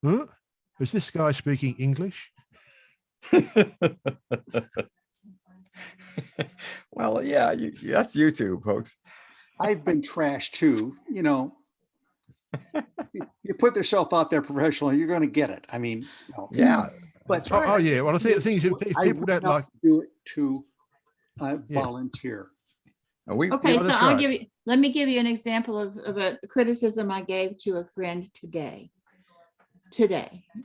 "Huh? Is this guy speaking English?" Well, yeah, that's YouTube, folks. I've been trashed too, You put yourself out there professionally, you're going to get it. I mean, Yeah. but Oh, yeah. Well, I think the thing is, if I people would don't not like, do it to Yeah. volunteer. And we, Okay, so that's I'll right. let me give you an example of a criticism I gave to a friend today,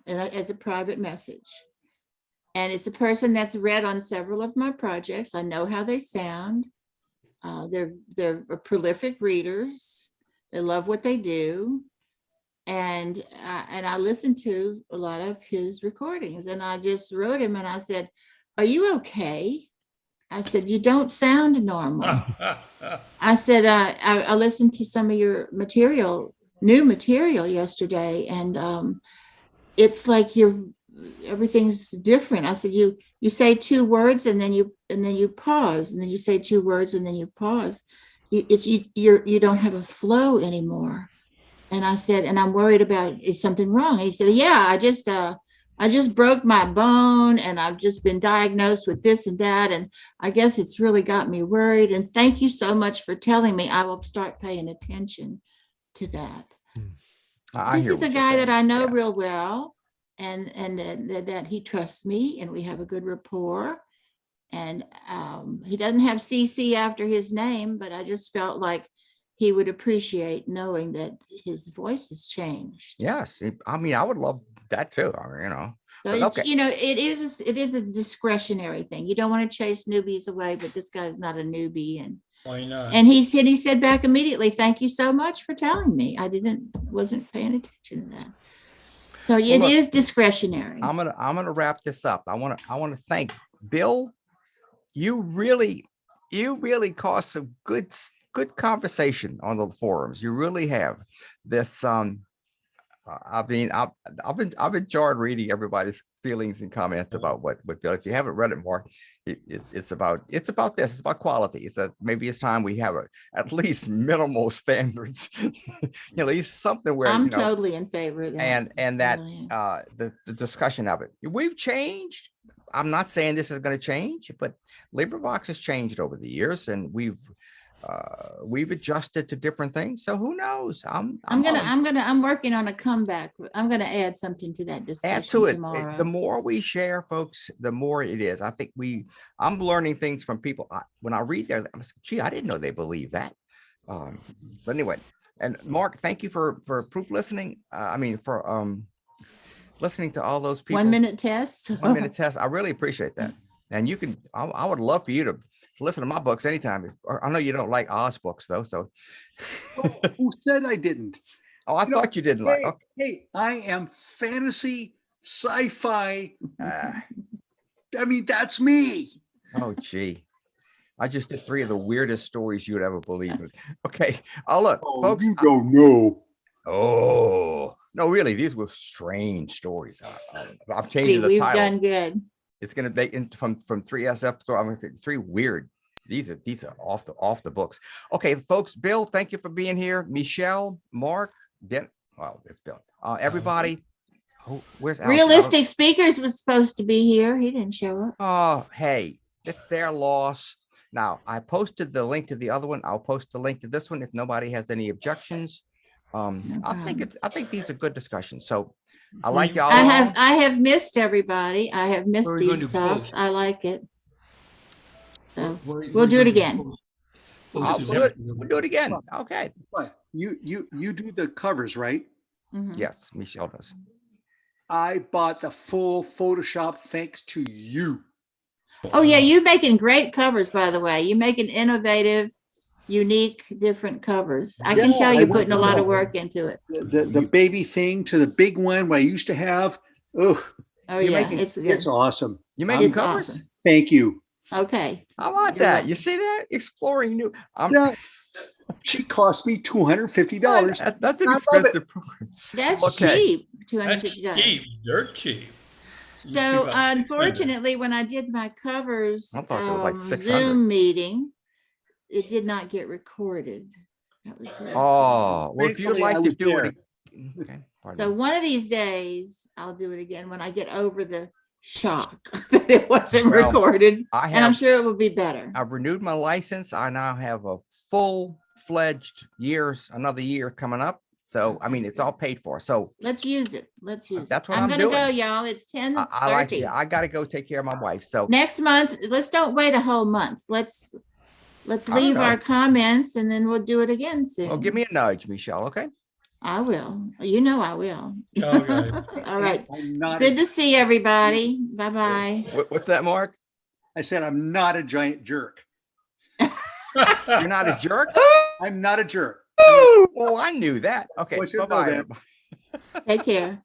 as a private message. And it's a person that's read on several of my projects. I know how they sound. They're prolific readers. They love what they do. And I listened to a lot of his recordings, and I just wrote him and I said, "Are you okay?" I said, "You don't sound normal." I said, I listened to some of your new material yesterday, and it's like everything's different. I said, you say two words and then you pause, and then you say two words and then you pause. You don't have a flow anymore. And I said, and I'm worried about, is something wrong? And he said, yeah, I just I just broke my bone and I've just been diagnosed with this and that. And I guess it's really got me worried. And thank you so much for telling me. I will start paying attention to that. I This hear is a what you're guy that saying. I know Yeah. real well, and that he trusts me, and we have a good rapport. And he doesn't have CC after his name, but I just felt like he would appreciate knowing that his voice has changed. Yes. I mean, I would love that too. You know. So But it's, okay. it is a discretionary thing. You don't want to chase newbies away, but this guy's not a newbie. Why not? And he said back immediately, thank you so much for telling me. I wasn't paying attention to that. So it look, is discretionary. I'm gonna wrap this up. I want to thank Bill. You really caused some good conversation on the forums. You really have. This I mean, I've enjoyed reading everybody's feelings and comments about what Bill. If you haven't read it, Mark, it's about this. It's about quality. Maybe it's time we have at least minimal standards, at least something where I'm totally in favor of that. and that Really. the discussion of it. We've changed. I'm not saying this is going to change, but LibriVox has changed over the years, and we've adjusted to different things. So who knows? I'm working on a comeback. I'm gonna add something to that discussion add to it. tomorrow. The more we share, folks, the more it is. I think I'm learning things from people. When I read there, I'm like, gee, I didn't know they believe that. But anyway, and Mark, thank you for proof listening. For listening to all those people. 1 minute test. 1 minute test. I really appreciate that. And you can. I would love for you to listen to my books anytime. I know you don't like Oz books though. So Who said I didn't? oh, I thought you didn't like. Okay. Hey, I am fantasy, sci-fi. I mean, that's me. Oh, gee. I just did 3 of the weirdest stories you would ever believe. Okay. Oh, look, folks. You don't know. Oh, no, really. These were strange stories. I'm changing the We've title. done good. It's going to be from 3SF store. I'm going to 3 weird. These are off the books. Okay, folks. Bill, thank you for being here. Michelle, Mark, well, it's Bill. Everybody. Oh, where's Alex? Realistic Speakers was supposed to be here. He didn't show up. Oh, hey, it's their loss. Now, I posted the link to the other one. I'll post the link to this one if nobody has any objections. I think these are good discussions. So I like y'all. I have missed everybody. I have missed Where are you going these to talks. post? I like it. So Where we'll do are it you again. going to post We'll do it again. Okay. But you do the covers, right? Mhm. Yes, Michelle does. I bought the full Photoshop thanks to you. Oh yeah, you're making great covers, by the way. You're making innovative, unique, different covers. I can Yeah, tell I you're went putting a through lot that. of work into it. The baby thing to the big one what I used to have. Oh, Oh you're yeah, making- it's good. it's awesome. You making It's covers? awesome. Thank you. Okay. How about You're that? welcome. You see that? Exploring new. Yeah. She cost me $250. That's an I love it. expensive program. That's Okay. cheap. That's $250. cheap, dirt cheap. So Used to be about 600. unfortunately, when I did my covers I thought they were like 600. Zoom meeting, it did not get recorded. That was very sad. Oh, well, if you'd Thankfully, I like to was do there. it. Okay. pardon So me. one of these days, I'll do it again when I get over the shock that it wasn't Well, recorded. I And I'm have, sure it will be better. I've renewed my license. I now have a full-fledged another year coming up. So, I mean, it's all paid for. So Let's use it. Let's use it. That's what I'm I'm gonna go, doing. y'all. It's I like 10:30. it. I got to go take care of my wife. So Next month, let's don't wait a whole month. Let's I don't leave know. our comments and then we'll do it again soon. well, give me a nudge, Michelle. Okay. I will. You know I will. Ciao, guys. All right. I'm not. Good to see everybody. Bye-bye. What's that, Mark? I said I'm not a giant jerk. You're not a jerk? I'm not a jerk. Oh, I knew that. Okay. Want you to know Bye-bye. that. everybody. Take care.